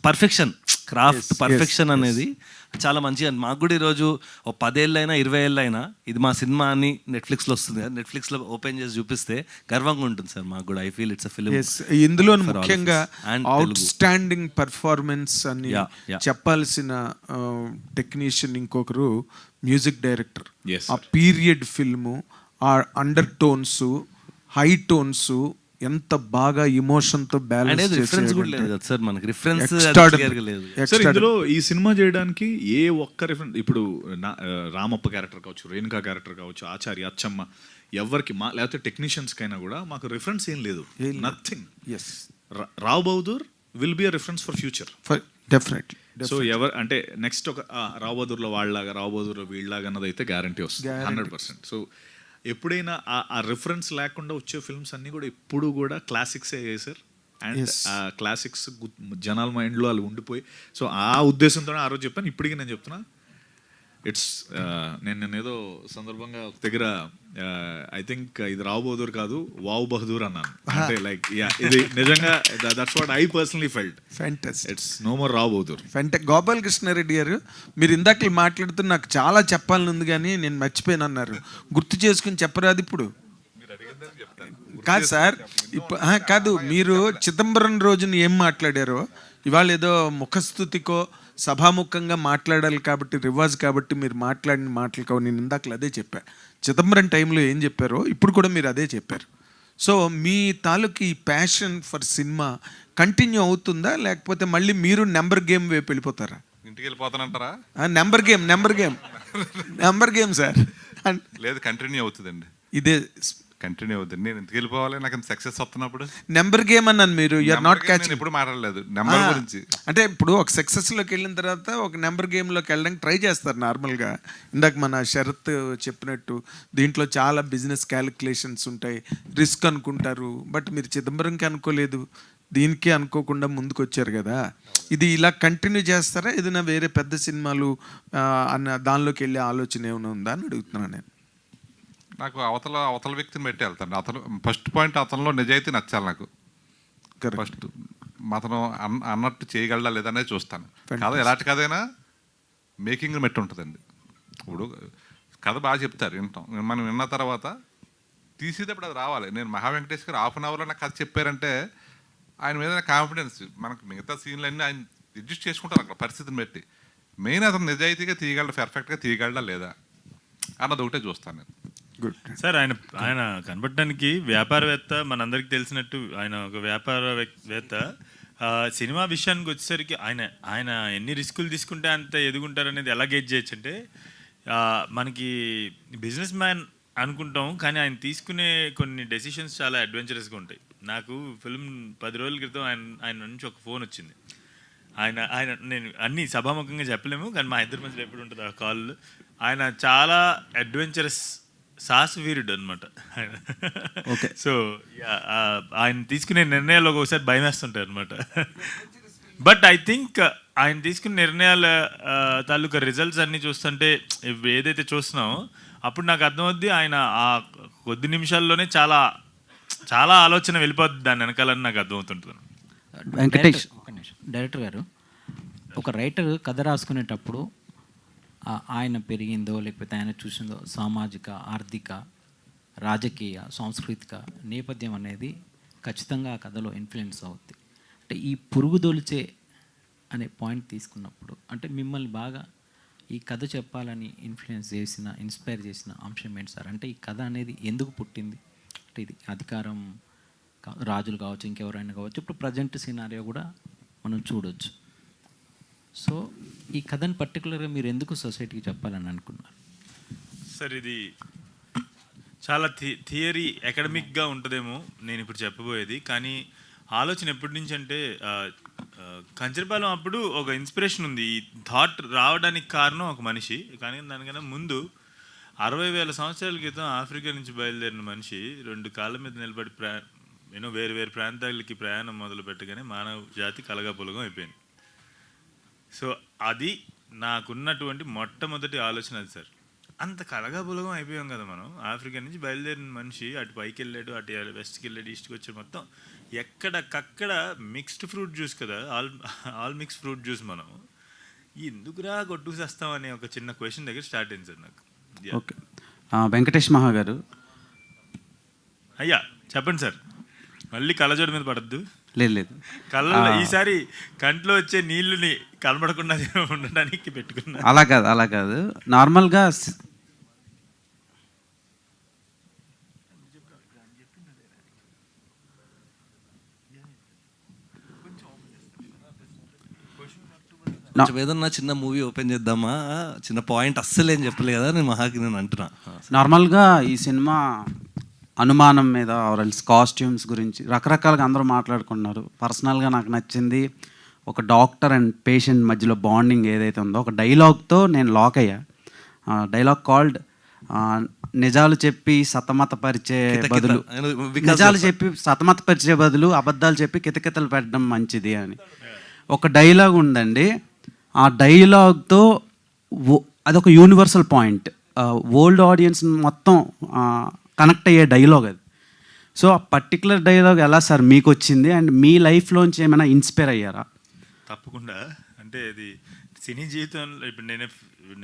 పర్ఫెక్షన్, క్రాఫ్ట్ పర్ఫెక్షన్ అనేది చాలా మంచిగా. మాకు కూడా ఈరోజు 10 ఏళ్ళైనా 20 ఏళ్ళైనా ఇది మా సినిమా అని నెట్ఫ్లిక్స్లో వస్తుంది కదా, నెట్ఫ్లిక్స్లో ఓపెన్ చేసి చూపిస్తే గర్వంగా ఉంటుంది సార్ మాకు కూడా. I feel it's a film. ఇందులో ముఖ్యంగా అవుట్ స్టాండింగ్ పర్ఫార్మెన్స్ అని చెప్పాల్సిన టెక్నీషియన్ ఇంకొకరు మ్యూజిక్ డైరెక్టర్. ఆ పీరియడ్ ఫిల్ము, ఆ అండర్ టోన్స్, హై టోన్స్ ఎంత బాగా ఎమోషన్ తో బ్యాలెన్స్ రిఫరెన్స్ కూడా లేదు కదా సార్ మనకి, రిఫరెన్స్ లేదు సార్ ఇందులో. ఈ సినిమా చేయడానికి ఏ ఒక్క రిఫరెన్స్, ఇప్పుడు రామప్ప క్యారెక్టర్ కావచ్చు, రేణుకా క్యారెక్టర్ కావచ్చు, ఆచార్య, అచ్చమ్మ, ఎవరికి లేకపోతే టెక్నీషియన్స్ కైనా కూడా మాకు రిఫరెన్స్ ఏం లేదు, nothing. Rao Bahadur will be a reference for future definitely. So అంటే నెక్స్ట్ ఒక రావ్ బహదూర్లో వాళ్ళలాగా, రావ్ బహదూర్లో వీళ్ళలాగా అన్నది అయితే గ్యారంటీ వస్తుంది 100%. సో ఎప్పుడైనా ఆ రిఫరెన్స్ లేకుండా వచ్చే ఫిల్మ్స్ అన్నీ కూడా ఎప్పుడు కూడా క్లాసిక్సే చేశారు. అండ్ ఆ క్లాసిక్స్ జనాల మైండ్లో వాళ్ళు ఉండిపోయి, సో ఆ ఉద్దేశంతోనే ఆ రోజు చెప్పాను, ఇప్పటికీ నేను చెప్తున్నా. ఇట్స్ నేను ఏదో సందర్భంగా ఒక దగ్గర ఐ థింక్ ఇది రావ్ బహదూర్ కాదు వావ్ బహదూర్ అన్నాను. అంటే లైక్ ఇది నిజంగా that's what I personally felt. Fantastic. It's no more Rao Bahadur. Gopal Krishnareddy garu, మీరు ఇందాక మాట్లాడుతూ నాకు చాలా చెప్పాలని ఉంది కానీ నేను మర్చిపోయాను అన్నారు, గుర్తు చేసుకుని చెప్పరాదు ఇప్పుడు. కాదు సార్, ఇప్పుడు కాదు, మీరు చిదంబరం రోజున ఏం మాట్లాడారో ఇవాళ ఏదో ముఖస్థుతికో సభాముఖంగా మాట్లాడాలి కాబట్టి, రివాజ్ కాబట్టి మీరు మాట్లాడిన మాటలు కావు. నేను ఇందాకలు అదే చెప్పా, చిదంబరం టైంలో ఏం చెప్పారో ఇప్పుడు కూడా మీరు అదే చెప్పారు. సో మీ తాలూకు ఈ ప్యాషన్ ఫర్ సినిమా కంటిన్యూ అవుతుందా, లేకపోతే మళ్ళీ మీరు నెంబర్ గేమ్ వైపు వెళ్ళిపోతారా? ఇంటికి వెళ్ళిపోతానంటారా? Number game sir. లేదు, కంటిన్యూ అవుతుందండి. ఇదే కంటిన్యూ అవుతుంది. నేను ఎందుకు వెళ్ళిపోవాలి నాకు ఇంత సక్సెస్ వస్తున్నప్పుడు? నెంబర్ గేమ్ అన్నాను మీరు, యూఆర్ నాట్ నేను క్యాచింగ్. ఎప్పుడు మాట్లాడలేదు నెంబర్ గురించి. అంటే ఇప్పుడు ఒక సక్సెస్లోకి వెళ్ళిన తర్వాత ఒక నెంబర్ గేమ్లోకి వెళ్ళడానికి ట్రై చేస్తారు నార్మల్గా. ఇందాక మన శరత్ చెప్పినట్టు దీంట్లో చాలా బిజినెస్ క్యాలిక్యులేషన్స్ ఉంటాయి, రిస్క్ అనుకుంటారు. బట్ మీరు చిదంబరంకి అనుకోలేదు, దీనికి అనుకోకుండా ముందుకు వచ్చారు కదా. ఇది ఇలా కంటిన్యూ చేస్తారా ఏదైనా వేరే పెద్ద సినిమాలు అన్న దానిలోకి వెళ్ళే ఆలోచన ఏమైనా ఉందా అని అడుగుతున్నాను నేను. నాకు అవతల వ్యక్తిని పెట్టి వెళ్తాను. అతను ఫస్ట్ పాయింట్, అతనిలో నిజాయితీ నచ్చాలి నాకు. ఫస్ట్ అతను అన్నట్టు చేయగలడా లేదనేది చూస్తాను. కథ ఎలాంటి కథైనా మేకింగ్ మెట్టి ఉంటుందండి. ఇప్పుడు కథ బాగా చెప్తారు, వింటాం. మనం విన్న తర్వాత తీసేటప్పుడు అది రావాలి. నేను మహా వెంకటేష్ గారు 1/2 అవర్లో నాకు కథ చెప్పారంటే ఆయన మీద కాన్ఫిడెన్స్. మనకు మిగతా సీన్లన్నీ ఆయన అడ్జస్ట్ చేసుకుంటారు అక్కడ పరిస్థితిని బట్టి. మెయిన్ అతను నిజాయితీగా తీయగలడా, పర్ఫెక్ట్గా తీయగలడా లేదా అన్నది ఒకటే చూస్తాను నేను. గుడ్ సార్, ఆయన కనబడడానికి వ్యాపారవేత్త, మనందరికి తెలిసినట్టు ఆయన ఒక వ్యాపారవేత్త. సినిమా విషయానికి వచ్చేసరికి ఆయన ఎన్ని రిస్కులు తీసుకుంటే అంత ఎదుగుంటారనేది ఎలా గేజ్ చేయొచ్చు అంటే, మనకి బిజినెస్ మ్యాన్ అనుకుంటాం కానీ ఆయన తీసుకునే కొన్ని డెసిషన్స్ చాలా అడ్వెంచరస్గా ఉంటాయి. నాకు ఫిల్మ్ 10 రోజుల క్రితం ఆయన నుంచి ఒక ఫోన్ వచ్చింది. ఆయన నేను అన్నీ సభాముఖంగా చెప్పలేము కానీ మా ఇద్దరి మధ్యలో ఎప్పుడు ఉంటుంది ఆ కాల్. ఆయన చాలా అడ్వెంచరస్ సాహసవీరుడు అనమాట ఆయన. ఓకే. సో ఆయన తీసుకునే నిర్ణయాలు ఒకసారి భయం వేస్తుంటాయి అనమాట. బట్ ఐ థింక్ ఆయన తీసుకునే నిర్ణయాల తాలూకా రిజల్ట్స్ అన్నీ చూస్తుంటే ఏదైతే చూస్తున్నామో అప్పుడు నాకు అర్థమవుద్ది ఆయన ఆ కొద్ది నిమిషాల్లోనే చాలా చాలా ఆలోచన వెళ్ళిపోద్ది దాని వెనకాలని నాకు అర్థమవుతుంటుంది. వెంకటేష్ ఒక నిమిషం. డైరెక్టర్ గారు, ఒక రైటర్ కథ రాసుకునేటప్పుడు ఆయన పెరిగిందో లేకపోతే ఆయన చూసిందో సామాజిక, ఆర్థిక, రాజకీయ, సాంస్కృతిక నేపథ్యం అనేది ఖచ్చితంగా ఆ కథలో ఇన్ఫ్లుయెన్స్ అవుద్ది. అంటే ఈ పురుగుదొలిచే అనే పాయింట్ తీసుకున్నప్పుడు అంటే మిమ్మల్ని బాగా ఈ కథ చెప్పాలని ఇన్స్పైర్ చేసిన అంశం ఏంటి సార్? అంటే ఈ కథ అనేది ఎందుకు పుట్టింది? అంటే ఇది అధికారం, రాజులు కావచ్చు, ఇంకెవరైనా కావచ్చు, ఇప్పుడు ప్రజెంట్ సినారియో కూడా మనం చూడొచ్చు. సో ఈ కథను పర్టికులర్గా మీరు ఎందుకు సొసైటీకి చెప్పాలని అనుకున్నారు? సార్, ఇది చాలా థియరీ అకాడమిక్గా ఉంటుందేమో నేను ఇప్పుడు చెప్పబోయేది. కానీ ఆలోచన ఎప్పటి నుంచి అంటే కంచరపాలెం అప్పుడు ఒక ఇన్స్పిరేషన్ ఉంది. ఈ థాట్ రావడానికి కారణం ఒక మనిషి. కానీ దానికన్నా ముందు 60,000 సంవత్సరాల క్రితం ఆఫ్రికా నుంచి బయలుదేరిన మనిషి 2 కాళ్ళ మీద నిలబడి వేరు ప్రాంతాలకి ప్రయాణం మొదలు పెట్టగానే మానవ జాతి కలగాపులగం అయిపోయింది. సో అది నాకున్నటువంటి మొట్టమొదటి ఆలోచన అది సార్. అంత కలగాపులగం అయిపోయాం కదా మనం. ఆఫ్రికా నుంచి బయలుదేరిన మనిషి అటు పైకి వెళ్ళాడు, అటు వెస్ట్కి వెళ్ళాడు, ఈస్ట్కి వచ్చాడు. మొత్తం ఎక్కడకక్కడ మిక్స్డ్ ఫ్రూట్ జ్యూస్ కదా, ఆల్ మిక్స్ ఫ్రూట్ జ్యూస్. మనం ఎందుకురా కొట్టుకుసేస్తాం అనే ఒక చిన్న క్వశ్చన్ దగ్గర స్టార్ట్ అయింది సార్ నాకు. ఓకే, వెంకటేష్ మహా గారు. అయ్యా చెప్పండి సార్. మళ్ళీ కళ్ళజోడు మీద పడద్దు. లేదు కళ్ళ ఈసారి కంట్లో వచ్చే నీళ్ళని కనబడకుండా ఉండడానికి పెట్టుకున్నా. అలా కాదు నార్మల్గా ఏదన్నా చిన్న మూవీ ఓపెన్ చేద్దామా, చిన్న పాయింట్ అస్సలేం చెప్పలే కదా నేను మహాకి నేను అంటున్నా. నార్మల్గా ఈ సినిమా అనుమానం మీద ఆర్ఎల్స్ కాస్ట్యూమ్స్ గురించి రకరకాలుగా అందరూ మాట్లాడుకున్నారు. పర్సనల్గా నాకు నచ్చింది ఒక డాక్టర్ అండ్ పేషెంట్ మధ్యలో బాండింగ్ ఏదైతే ఉందో ఒక డైలాగ్తో నేను లాక్ అయ్యా. డైలాగ్ కాల్డ్ నిజాలు చెప్పి సతమతపరిచే బదులు అబద్ధాలు చెప్పి కితకితలు పెట్టడం మంచిది అని ఒక డైలాగ్ ఉందండి. ఆ డైలాగ్తో అదొక యూనివర్సల్ పాయింట్, వరల్డ్ ఆడియన్స్ మొత్తం కనెక్ట్ అయ్యే డైలాగ్ అది. సో ఆ పర్టికులర్ డైలాగ్ ఎలా సార్ మీకు వచ్చింది అండ్ మీ లైఫ్లోంచి ఏమైనా ఇన్స్పైర్ అయ్యారా? తప్పకుండా. అంటే ఇది సినీ జీవితంలో ఇప్పుడు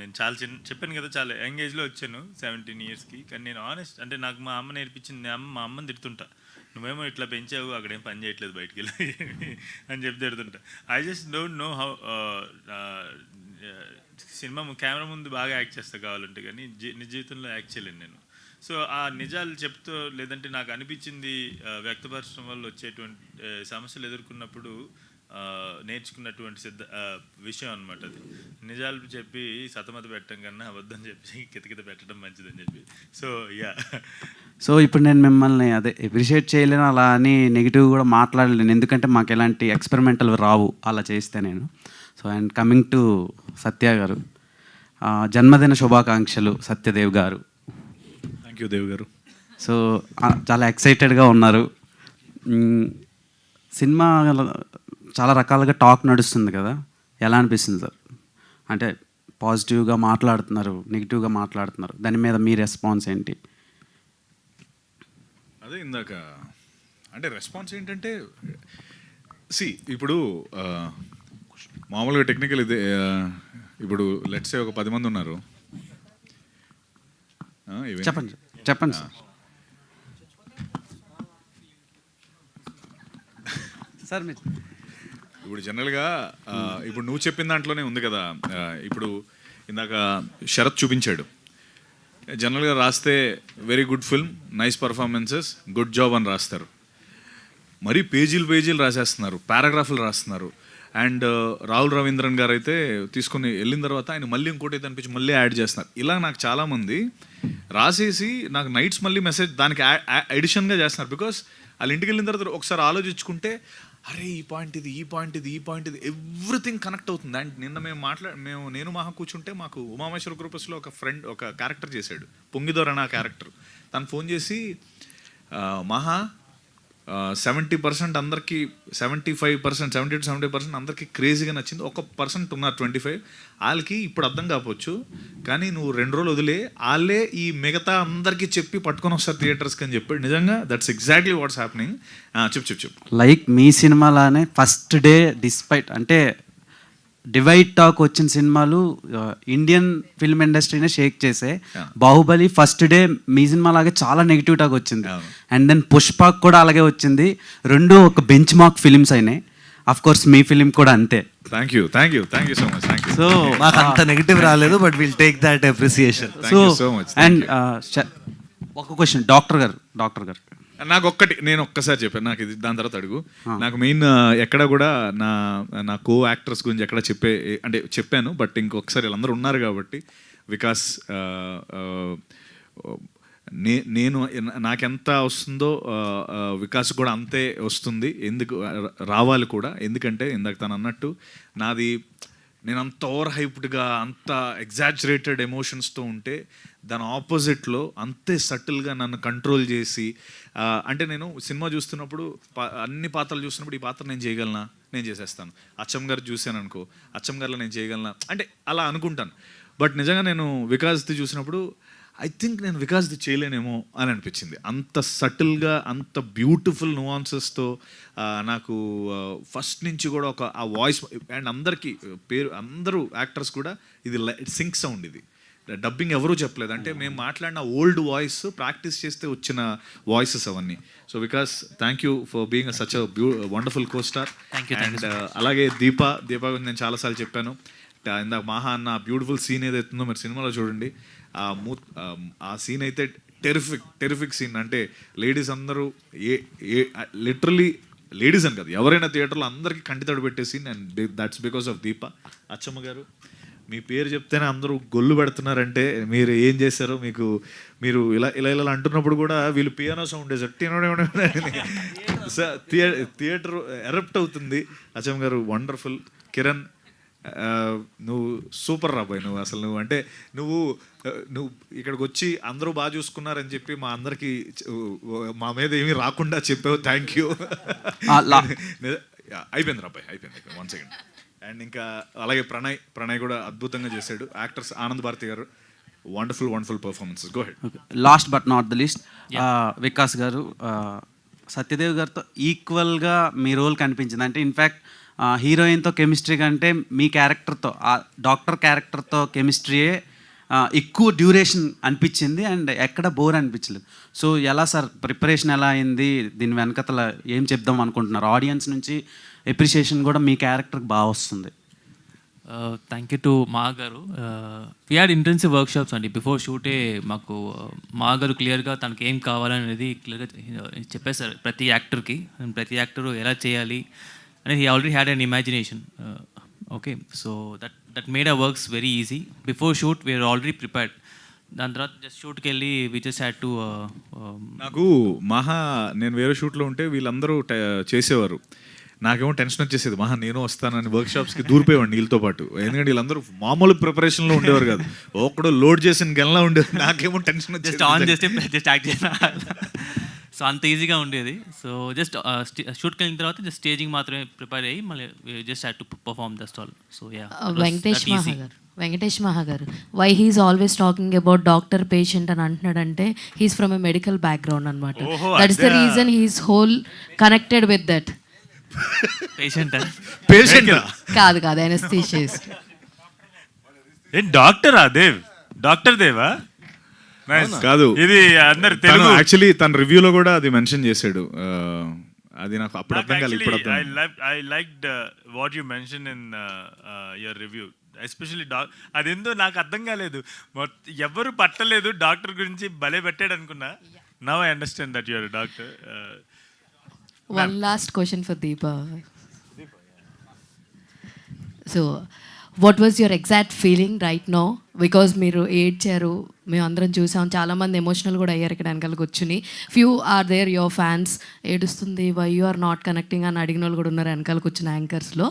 నేను చాలా చెప్పాను కదా, చాలా యంగ్ ఏజ్లో వచ్చాను 17 ఇయర్స్కి. కానీ నేను ఆనెస్ట్ అంటే నాకు మా అమ్మ నేర్పించింది. మా అమ్మని తిడుతుంటా, నువ్వేమో ఇట్లా పెంచావు, అక్కడేం పని చేయట్లేదు బయటికి వెళ్ళి అని చెప్పి తిడుతుంటా. I just don't know how. Cinema camera ముందు బాగా యాక్ట్ చేస్తా కావాలంటే, కానీ నిజ జీవితంలో యాక్ట్ చేయలేను నేను. సో ఆ నిజాలు చెప్తూ లేదంటే నాకు అనిపించింది వ్యక్తపరచడం వల్ల వచ్చేటువంటి సమస్యలు ఎదుర్కొన్నప్పుడు నేర్చుకున్నటువంటి విషయం అనమాట అది. నిజాలు చెప్పి సతమత పెట్టడం కన్నా అబద్ధం చెప్పి కితకిత పెట్టడం మంచిదని చెప్పి. So yeah. సో ఇప్పుడు నేను మిమ్మల్ని అదే అప్రిషియేట్ చేయలేను, అలా అని నెగిటివ్ కూడా మాట్లాడలేను, ఎందుకంటే మాకు ఎలాంటి ఎక్స్పెరిమెంటల్ రావు అలా చేస్తే నేను. సో అండ్ కమింగ్ టు సత్య గారు, జన్మదిన శుభాకాంక్షలు సత్యదేవ్ గారు. థ్యాంక్ యూ దేవ్ గారు. సో చాలా ఎక్సైటెడ్గా ఉన్నారు. సినిమా చాలా రకాలుగా టాక్ నడుస్తుంది కదా, ఎలా అనిపిస్తుంది సార్? అంటే పాజిటివ్గా మాట్లాడుతున్నారు, నెగిటివ్గా మాట్లాడుతున్నారు, దాని మీద మీ రెస్పాన్స్ ఏంటి? అదే ఇందాక అంటే రెస్పాన్స్ ఏంటంటే ఇప్పుడు మామూలుగా టెక్నికల్ ఇదే, ఇప్పుడు లెట్స్ సే ఒక 10 మంది ఉన్నారు. చెప్పండి చెప్పండి సార్. సార్ మీరు ఇప్పుడు జనరల్గా ఇప్పుడు నువ్వు చెప్పిన దాంట్లోనే ఉంది కదా, ఇప్పుడు ఇందాక శరత్ చూపించాడు. జనరల్గా రాస్తే very good film, nice performances, good job అని రాస్తారు. మరీ పేజీలు రాసేస్తున్నారు, పారాగ్రాఫ్లు రాస్తున్నారు. అండ్ రాహుల్ రవీంద్రన్ గారు అయితే తీసుకొని వెళ్ళిన తర్వాత ఆయన మళ్ళీ ఇంకోటి అయితే అనిపించి మళ్ళీ యాడ్ చేస్తున్నారు. ఇలా నాకు చాలామంది రాసేసి నాకు నైట్స్ మళ్ళీ మెసేజ్ దానికి ఎడిషన్గా చేస్తున్నారు. బికాస్ వాళ్ళు ఇంటికి వెళ్ళిన తర్వాత ఒకసారి ఆలోచించుకుంటే అరే ఈ పాయింట్ ఇది ఎవ్రీథింగ్ కనెక్ట్ అవుతుంది. అండ్ నిన్న నేను మహా కూర్చుంటే మాకు ఉమామేశ్వర గ్రూపస్లో ఒక ఫ్రెండ్ ఒక క్యారెక్టర్ చేశాడు, పొంగిదోర నా క్యారెక్టర్. తను ఫోన్ చేసి మహా 70% అందరికీ 75% 70% అందరికీ క్రేజీగా నచ్చింది, 1% ఉన్నారు 25 వాళ్ళకి ఇప్పుడు అర్థం కావచ్చు, కానీ నువ్వు 2 రోజులు వదిలే వాళ్ళే ఈ మిగతా అందరికీ చెప్పి పట్టుకొని వస్తారు థియేటర్స్కి అని చెప్పాడు. నిజంగా దట్స్ ఎగ్జాక్ట్లీ వాట్స్ హ్యాపెనింగ్. చెప్పు. లైక్ మీ సినిమాలానే ఫస్ట్ డే డిస్పైట్ అంటే డివైడ్ టాక్ వచ్చిన సినిమాలు ఇండియన్ ఫిల్మ్ ఇండస్ట్రీనే షేక్ చేసే. బాహుబలి ఫస్ట్ డే మీ సినిమా లాగే చాలా నెగిటివ్ టాక్ వచ్చింది. అండ్ దెన్ పుష్పక్ కూడా అలాగే వచ్చింది. రెండు ఒక బెంచ్ మార్క్ ఫిలిమ్స్ అయినాయి. అఫ్ కోర్స్ మీ ఫిలిం కూడా అంతే. Thank you so much. So మాకు అంత నెగిటివ్ రాలేదు, but will take that appreciation. So much. And ఒక క్వశ్చన్ డాక్టర్ గారు నాకు నేను ఒక్కసారి చెప్పాను, నాకు ఇది దాని తర్వాత అడుగు. నాకు మెయిన్ ఎక్కడ కూడా నా కో యాక్టర్స్ గురించి ఎక్కడ చెప్పాను, బట్ ఇంకొకసారి వీళ్ళందరూ ఉన్నారు కాబట్టి వికాస్ నేను నాకెంత వస్తుందో వికాస్ కూడా అంతే వస్తుంది. రావాలి కూడా, ఎందుకంటే ఇందాక తను అన్నట్టు నేను అంత ఓవర్ హైప్డ్గా అంత ఎగ్జాజరేటెడ్ ఎమోషన్స్తో ఉంటే దాని ఆపోజిట్లో అంతే సటిల్గా నన్ను కంట్రోల్ చేసి, అంటే నేను సినిమా చూస్తున్నప్పుడు అన్ని పాత్రలు చూస్తున్నప్పుడు ఈ పాత్ర నేను చేయగలనా, నేను చేసేస్తాను. అచ్చం గారు చూశాను అనుకో, అచ్చం గారిలో నేను చేయగలనా అంటే అలా అనుకుంటాను. బట్ నిజంగా నేను వికాస్ది చూసినప్పుడు ఐ థింక్ నేను వికాస్ది చేయలేనేమో అని అనిపించింది. అంత సటిల్గా అంత బ్యూటిఫుల్ నువాన్సెస్తో నాకు ఫస్ట్ నుంచి కూడా ఆ వాయిస్ అండ్ అందరూ యాక్టర్స్ కూడా ఇది సింక్ సౌండ్, ఇది డబ్బింగ్ ఎవరూ చెప్పలేదు. అంటే మేము మాట్లాడిన ఓల్డ్ వాయిస్ ప్రాక్టీస్ చేస్తే వచ్చిన వాయిసెస్ అవన్నీ. So Vikas thank you for being such a wonderful co star. And అలాగే దీపా గురించి నేను చాలాసార్లు చెప్పాను. ఇందాక మహా అన్న బ్యూటిఫుల్ సీన్ ఏదైతుందో మీరు సినిమాలో చూడండి. ఆ సీన్ అయితే టెరిఫిక్ సీన్. అంటే లేడీస్ అందరూ లిటరలీ లేడీస్ అని కాదు, ఎవరైనా థియేటర్లో అందరికీ కంటితడి పెట్టే సీన్. And that's because of Deepa. Achamma garu మీ పేరు చెప్తేనే అందరూ గొల్లు పెడుతున్నారంటే మీరు ఏం చేశారో మీరు ఇలా అంటున్నప్పుడు కూడా వీళ్ళు పియానో సౌండ్ వేసారు, థియేటర్ ఎరప్ట్ అవుతుంది. అచ్చమ్మ గారు వండర్ఫుల్. కిరణ్ నువ్వు సూపర్ రాబాయ్. నువ్వు ఇక్కడికి వచ్చి అందరూ బాగా చూసుకున్నారని చెప్పి మా అందరికి మా మీద ఏమీ రాకుండా చెప్పావు. Thank you. అయిపోయింది రాబాయ్, అయిపోయింది. 1 సెకండ్. అండ్ ఇంకా అలాగే ప్రణయ్ కూడా అద్భుతంగా చేశాడు. యాక్టర్స్ ఆనంద్ భారతి గారు wonderful performances. Go head. Last but not the least Vikas గారు, సత్యదేవ్ గారితో ఈక్వల్గా మీ రోల్ కనిపించింది. అంటే ఇన్ఫ్యాక్ట్ హీరోయిన్తో కెమిస్ట్రీ కంటే మీ క్యారెక్టర్తో డాక్టర్ క్యారెక్టర్తో కెమిస్ట్రీయే ఎక్కువ డ్యూరేషన్ అనిపించింది అండ్ ఎక్కడ బోర్ అనిపించలేదు. సో ఎలా సార్ ప్రిపరేషన్ ఎలా అయింది, దీని వెనకతల ఏం చెప్దాం అనుకుంటున్నారు? ఆడియన్స్ నుంచి ఎప్రిషియేషన్ కూడా మీ క్యారెక్టర్కి బాగా వస్తుంది. థ్యాంక్ యూ టు మా గారు. వీ హ్యాడ్ ఇంటెన్సివ్ వర్క్షాప్స్ అండి. బిఫోర్ షూటే మాకు మా గారు క్లియర్గా తనకి ఏం కావాలనేది క్లియర్గా చెప్పేశారు ప్రతి యాక్టర్కి. ప్రతి యాక్టరు ఎలా చేయాలి, and he already had an imagination. Okay, so that made our works very easy. Before shoot we were already prepared. దాని తర్వాత జస్ట్ షూట్కి వెళ్ళి వి జస్ట్ హ్యాడ్ టు నాకు నేను వేరే షూట్లో ఉంటే వీళ్ళందరూ చేసేవారు. నాకేమో టెన్షన్ వచ్చేసేది, నేను వస్తానని వర్క్ షాప్స్కి దూరిపోయేవాడిని వీళ్ళతో పాటు. ఎందుకంటే వీళ్ళందరూ మామూలు ప్రిపరేషన్లో ఉండేవారు కాదు, ఒక్కడో లోడ్ చేసిన గెల్లా ఉండేది. నాకేమో టెన్షన్ వచ్చి జస్ట్ ఆన్ చేస్తే జస్ట్ యాక్ట్ చేసిన. సో అంత ఈజీగా ఉండేది. సో జస్ట్ షూట్కి వెళ్ళిన తర్వాత జస్ట్ స్టేజింగ్ మాత్రమే ప్రిపేర్ అయ్యి మళ్ళీ just had to perform that's all. So yeah, Venkatesh Maha garu, why he's always talking about doctor patient అని అంటున్నాడంటే he's from a medical background అనమాట. That is the reason he's whole connected with that. Patient కాదు అనస్థీషిస్ట్. డాక్టరా దేవ్? డాక్టర్ దేవా? కాదు, ఇది అందరు తెలుగు. యాక్చువల్లీ తన రివ్యూలో కూడా అది మెన్షన్ చేశాడు. అది నాకు అప్పుడు అర్థం కాలేదు, ఇప్పుడు I liked what you mentioned in your review, especially అదేందో నాకు అర్థం కాలేదు, ఎవరు పట్టలేదు డాక్టర్ గురించి భలే పెట్టాడు అనుకున్నా. Now I understand that your doctor. One last question for Deepa. So, what was your exact feeling right now? Because మీరు ఏడ్చారు, మేము అందరం చూసాం, చాలామంది ఎమోషనల్ కూడా అయ్యారు ఇక్కడ వెనకాల కూర్చుని. Few are there your fans, ఏడుస్తుంది why you are not connecting అని అడిగిన వాళ్ళు కూడా ఉన్నారు వెనకాల కూర్చున్న యాంకర్స్లో.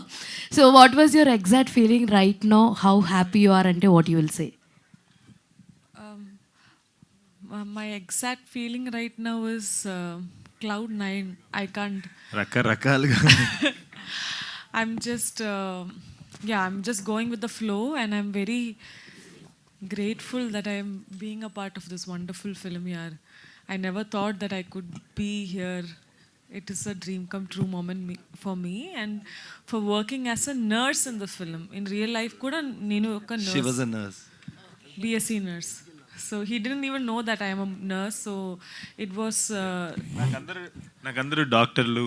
So what was your exact feeling right no? How happy you are అంటే what you will say? My exact feeling right now is cloud 9. I can't. రకరకాలుగా. I'm just I'm just going with the flow, and I'm very grateful that I'm being a part of this wonderful film here. I never thought that I could be here. It is a dream come true moment for me, and for working as a nurse in the film. In real life kuda nenu oka nurse. She was a nurse. BSc nurse. So he didn't even know that I am a nurse. So it was నాకందరూ డాక్టర్లు,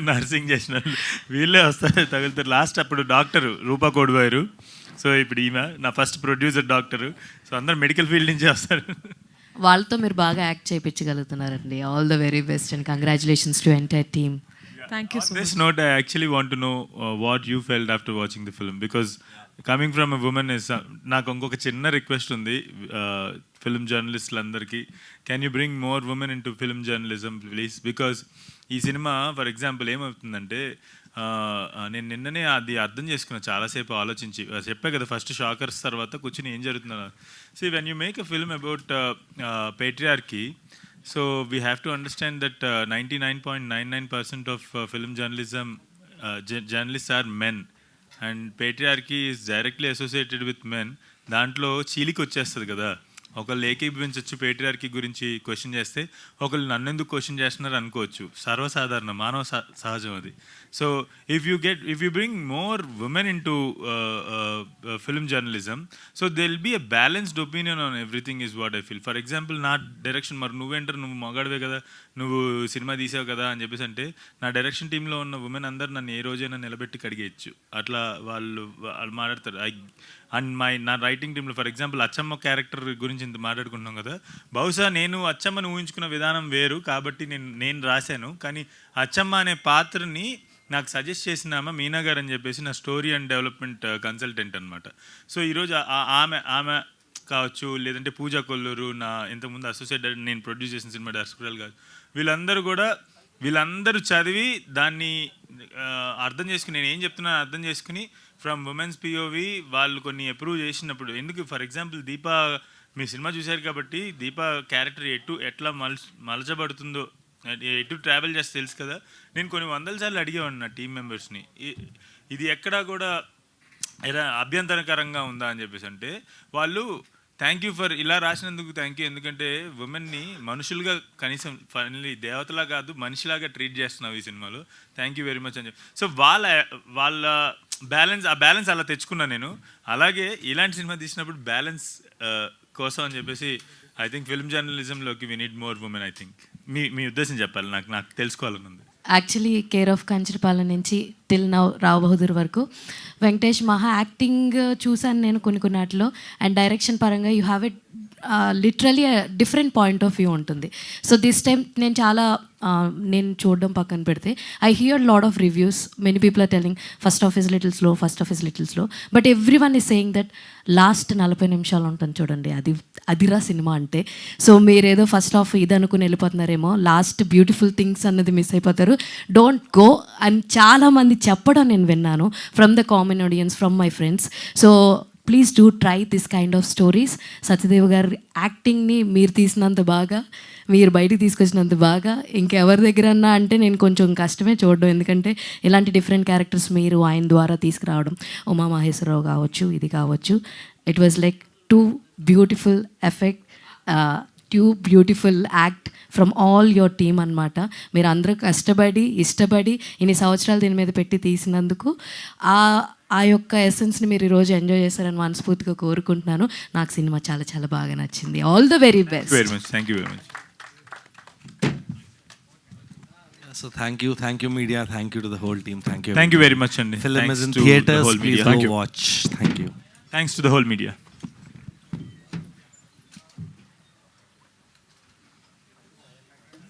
నర్సింగ్ చేసిన వాళ్ళు వీళ్ళే వస్తారు తగులుతారు. లాస్ట్ అప్పుడు డాక్టర్ రూపా కోడిపోయారు. సో ఇప్పుడు ఈమె నా ఫస్ట్ ప్రొడ్యూసర్ డాక్టరు. సో అందరు మెడికల్ ఫీల్డ్ నుంచే వస్తారు. వాళ్ళతో మీరు బాగా యాక్ట్ చేయించగలుగుతున్నారండి. All the very best and congratulations to entire team. Thank you so much. On this note, I actually want to know what you felt after watching the film, because coming from a woman is నాకు ఇంకొక చిన్న రిక్వెస్ట్ ఉంది ఫిల్మ్ జర్నలిస్టులందరికీ. Can you bring more women in to film journalism please? Because ఈ సినిమా ఫర్ ఎగ్జాంపుల్ ఏమవుతుందంటే, నేను నిన్ననే అది అర్థం చేసుకున్నా చాలాసేపు ఆలోచించి. చెప్పా కదా ఫస్ట్ షాకర్స్ తర్వాత కూర్చుని ఏం జరుగుతుందో. See, when you make a film about patriarchy, so we have to understand that 99.99% of film journalism journalists are men, and patriarchy is directly associated with men. దాంట్లో చీలికి వచ్చేస్తుంది కదా, ఒకళ్ళు ఏకీభవించవచ్చు పేట్రియార్కీ గురించి క్వశ్చన్ చేస్తే, ఒకళ్ళు నన్ను ఎందుకు క్వశ్చన్ చేస్తున్నారు అనుకోవచ్చు. సర్వసాధారణ మానవ సహజం అది. So if you bring more women in to film journalism, so they will be a balanced opinion on everything is what I feel. For example నా డైరెక్షన్, మరి నువ్వు మగాడివే కదా, నువ్వు సినిమా తీసావు కదా అని చెప్పేసి అంటే, నా డైరెక్షన్ టీంలో ఉన్న ఉమెన్ అందరు నన్ను ఏ రోజైనా నిలబెట్టి కడిగేయచ్చు. అట్లా వాళ్ళు మాట్లాడతారు. అండ్ నా రైటింగ్ టీంలో ఫర్ ఎగ్జాంపుల్ అచ్చమ్మ క్యారెక్టర్ గురించి ఇంత మాట్లాడుకుంటున్నాం కదా, బహుశా నేను అచ్చమ్మను ఊహించుకున్న విధానం వేరు కాబట్టి నేను రాశాను. కానీ అచ్చమ్మ అనే పాత్రని నాకు సజెస్ట్ చేసిన మీనా గారు అని చెప్పేసి నా స్టోరీ అండ్ డెవలప్మెంట్ కన్సల్టెంట్ అనమాట. సో ఈరోజు ఆమె కావచ్చు, లేదంటే పూజా కొల్లూరు, నా ఇంతకుముందు అసోసియేట్ నేను ప్రొడ్యూస్ చేసిన సినిమా డైరెక్టర్ గారు, వీళ్ళందరూ చదివి దాన్ని అర్థం చేసుకుని, నేను ఏం చెప్తున్నాను అర్థం చేసుకుని ఫ్రమ్ ఉమెన్స్ పిఓవి వాళ్ళు కొన్ని అప్రూవ్ చేసినప్పుడు. ఎందుకు for example Deepa, me cinema చూశారు కాబట్టి దీపా క్యారెక్టర్ ఎట్లా మలచబడుతుందో, ఎటు ట్రావెల్ చేస్తే తెలుసు కదా. నేను కొన్ని 100 సార్లు అడిగేవాడిని నా టీం మెంబర్స్ని, ఇది ఎక్కడా కూడా అభ్యంతరకరంగా ఉందా అని చెప్పేసి అంటే, వాళ్ళు థ్యాంక్ యూ ఫర్ ఇలా రాసినందుకు థ్యాంక్ యూ, ఎందుకంటే ఉమెన్ని మనుషులుగా కనీసం ఫైనల్లీ దేవతలా కాదు మనిషిలాగా ట్రీట్ చేస్తున్నావు ఈ సినిమాలో, థ్యాంక్ యూ వెరీ మచ్ అని చెప్పి. సో వాళ్ళ బ్యాలెన్స్ అలా తెచ్చుకున్నాను నేను. అలాగే ఇలాంటి సినిమా తీసినప్పుడు బ్యాలెన్స్ కోసం అని చెప్పేసి ఐ థింక్ ఫిల్మ్ జర్నలిజంలోకి we need more women. I think మీ ఉద్దేశం చెప్పాలి, నాకు తెలుసుకోవాలని ఉంది. యాక్చువల్లీ కేర్ ఆఫ్ కంచరపాలెం నుంచి టిల్ నౌ రావు బహదూర్ వరకు వెంకటేష్ మహా యాక్టింగ్ చూశాను నేను కొన్ని వాటిలో, అండ్ డైరెక్షన్ పరంగా you have a literally different point of view ఉంటుంది. సో దిస్ టైం నేను చూడడం పక్కన పెడితే I hear lot of reviews. Many people are telling first half is little slow, but every one is saying that last 40 నిమిషాలు ఉంటుంది చూడండి, అదిరా సినిమా అంటే. సో మీరేదో ఫస్ట్ హాఫ్ ఇది అనుకుని వెళ్ళిపోతున్నారేమో, లాస్ట్ బ్యూటిఫుల్ థింగ్స్ అన్నది మిస్ అయిపోతారు. డోంట్ గో అని చాలామంది చెప్పడం నేను విన్నాను from the common audience, from my friends. So please do try this kind of stories. Satyadev గారి యాక్టింగ్ని మీరు తీసినంత బాగా, మీరు బయటికి తీసుకొచ్చినంత బాగా ఇంకెవరి దగ్గర అన్నా అంటే నేను కొంచెం కష్టమే చూడడం, ఎందుకంటే ఇలాంటి డిఫరెంట్ క్యారెక్టర్స్ మీరు ఆయన ద్వారా తీసుకురావడం, ఉమా మహేశ్వరరావు కావచ్చు, ఇది కావచ్చు, it was like two beautiful effect, two beautiful act from all your team అనమాట. మీరు అందరూ కష్టపడి ఇష్టపడి ఇన్ని సంవత్సరాలు దీని మీద పెట్టి తీసినందుకు ఆ యొక్క ఎసెన్స్ని మీరు ఈరోజు ఎంజాయ్ చేశారని మనస్ఫూర్తిగా కోరుకుంటున్నాను. నాకు సినిమా చాలా చాలా బాగా నచ్చింది. All the very best. Very much, thank you very much. So thank you media, thank you to the whole team, thank you. Thank you very much అండి. Film Thanks is in to the theaters, whole please media. go watch. Thank you. Thanks to the whole media.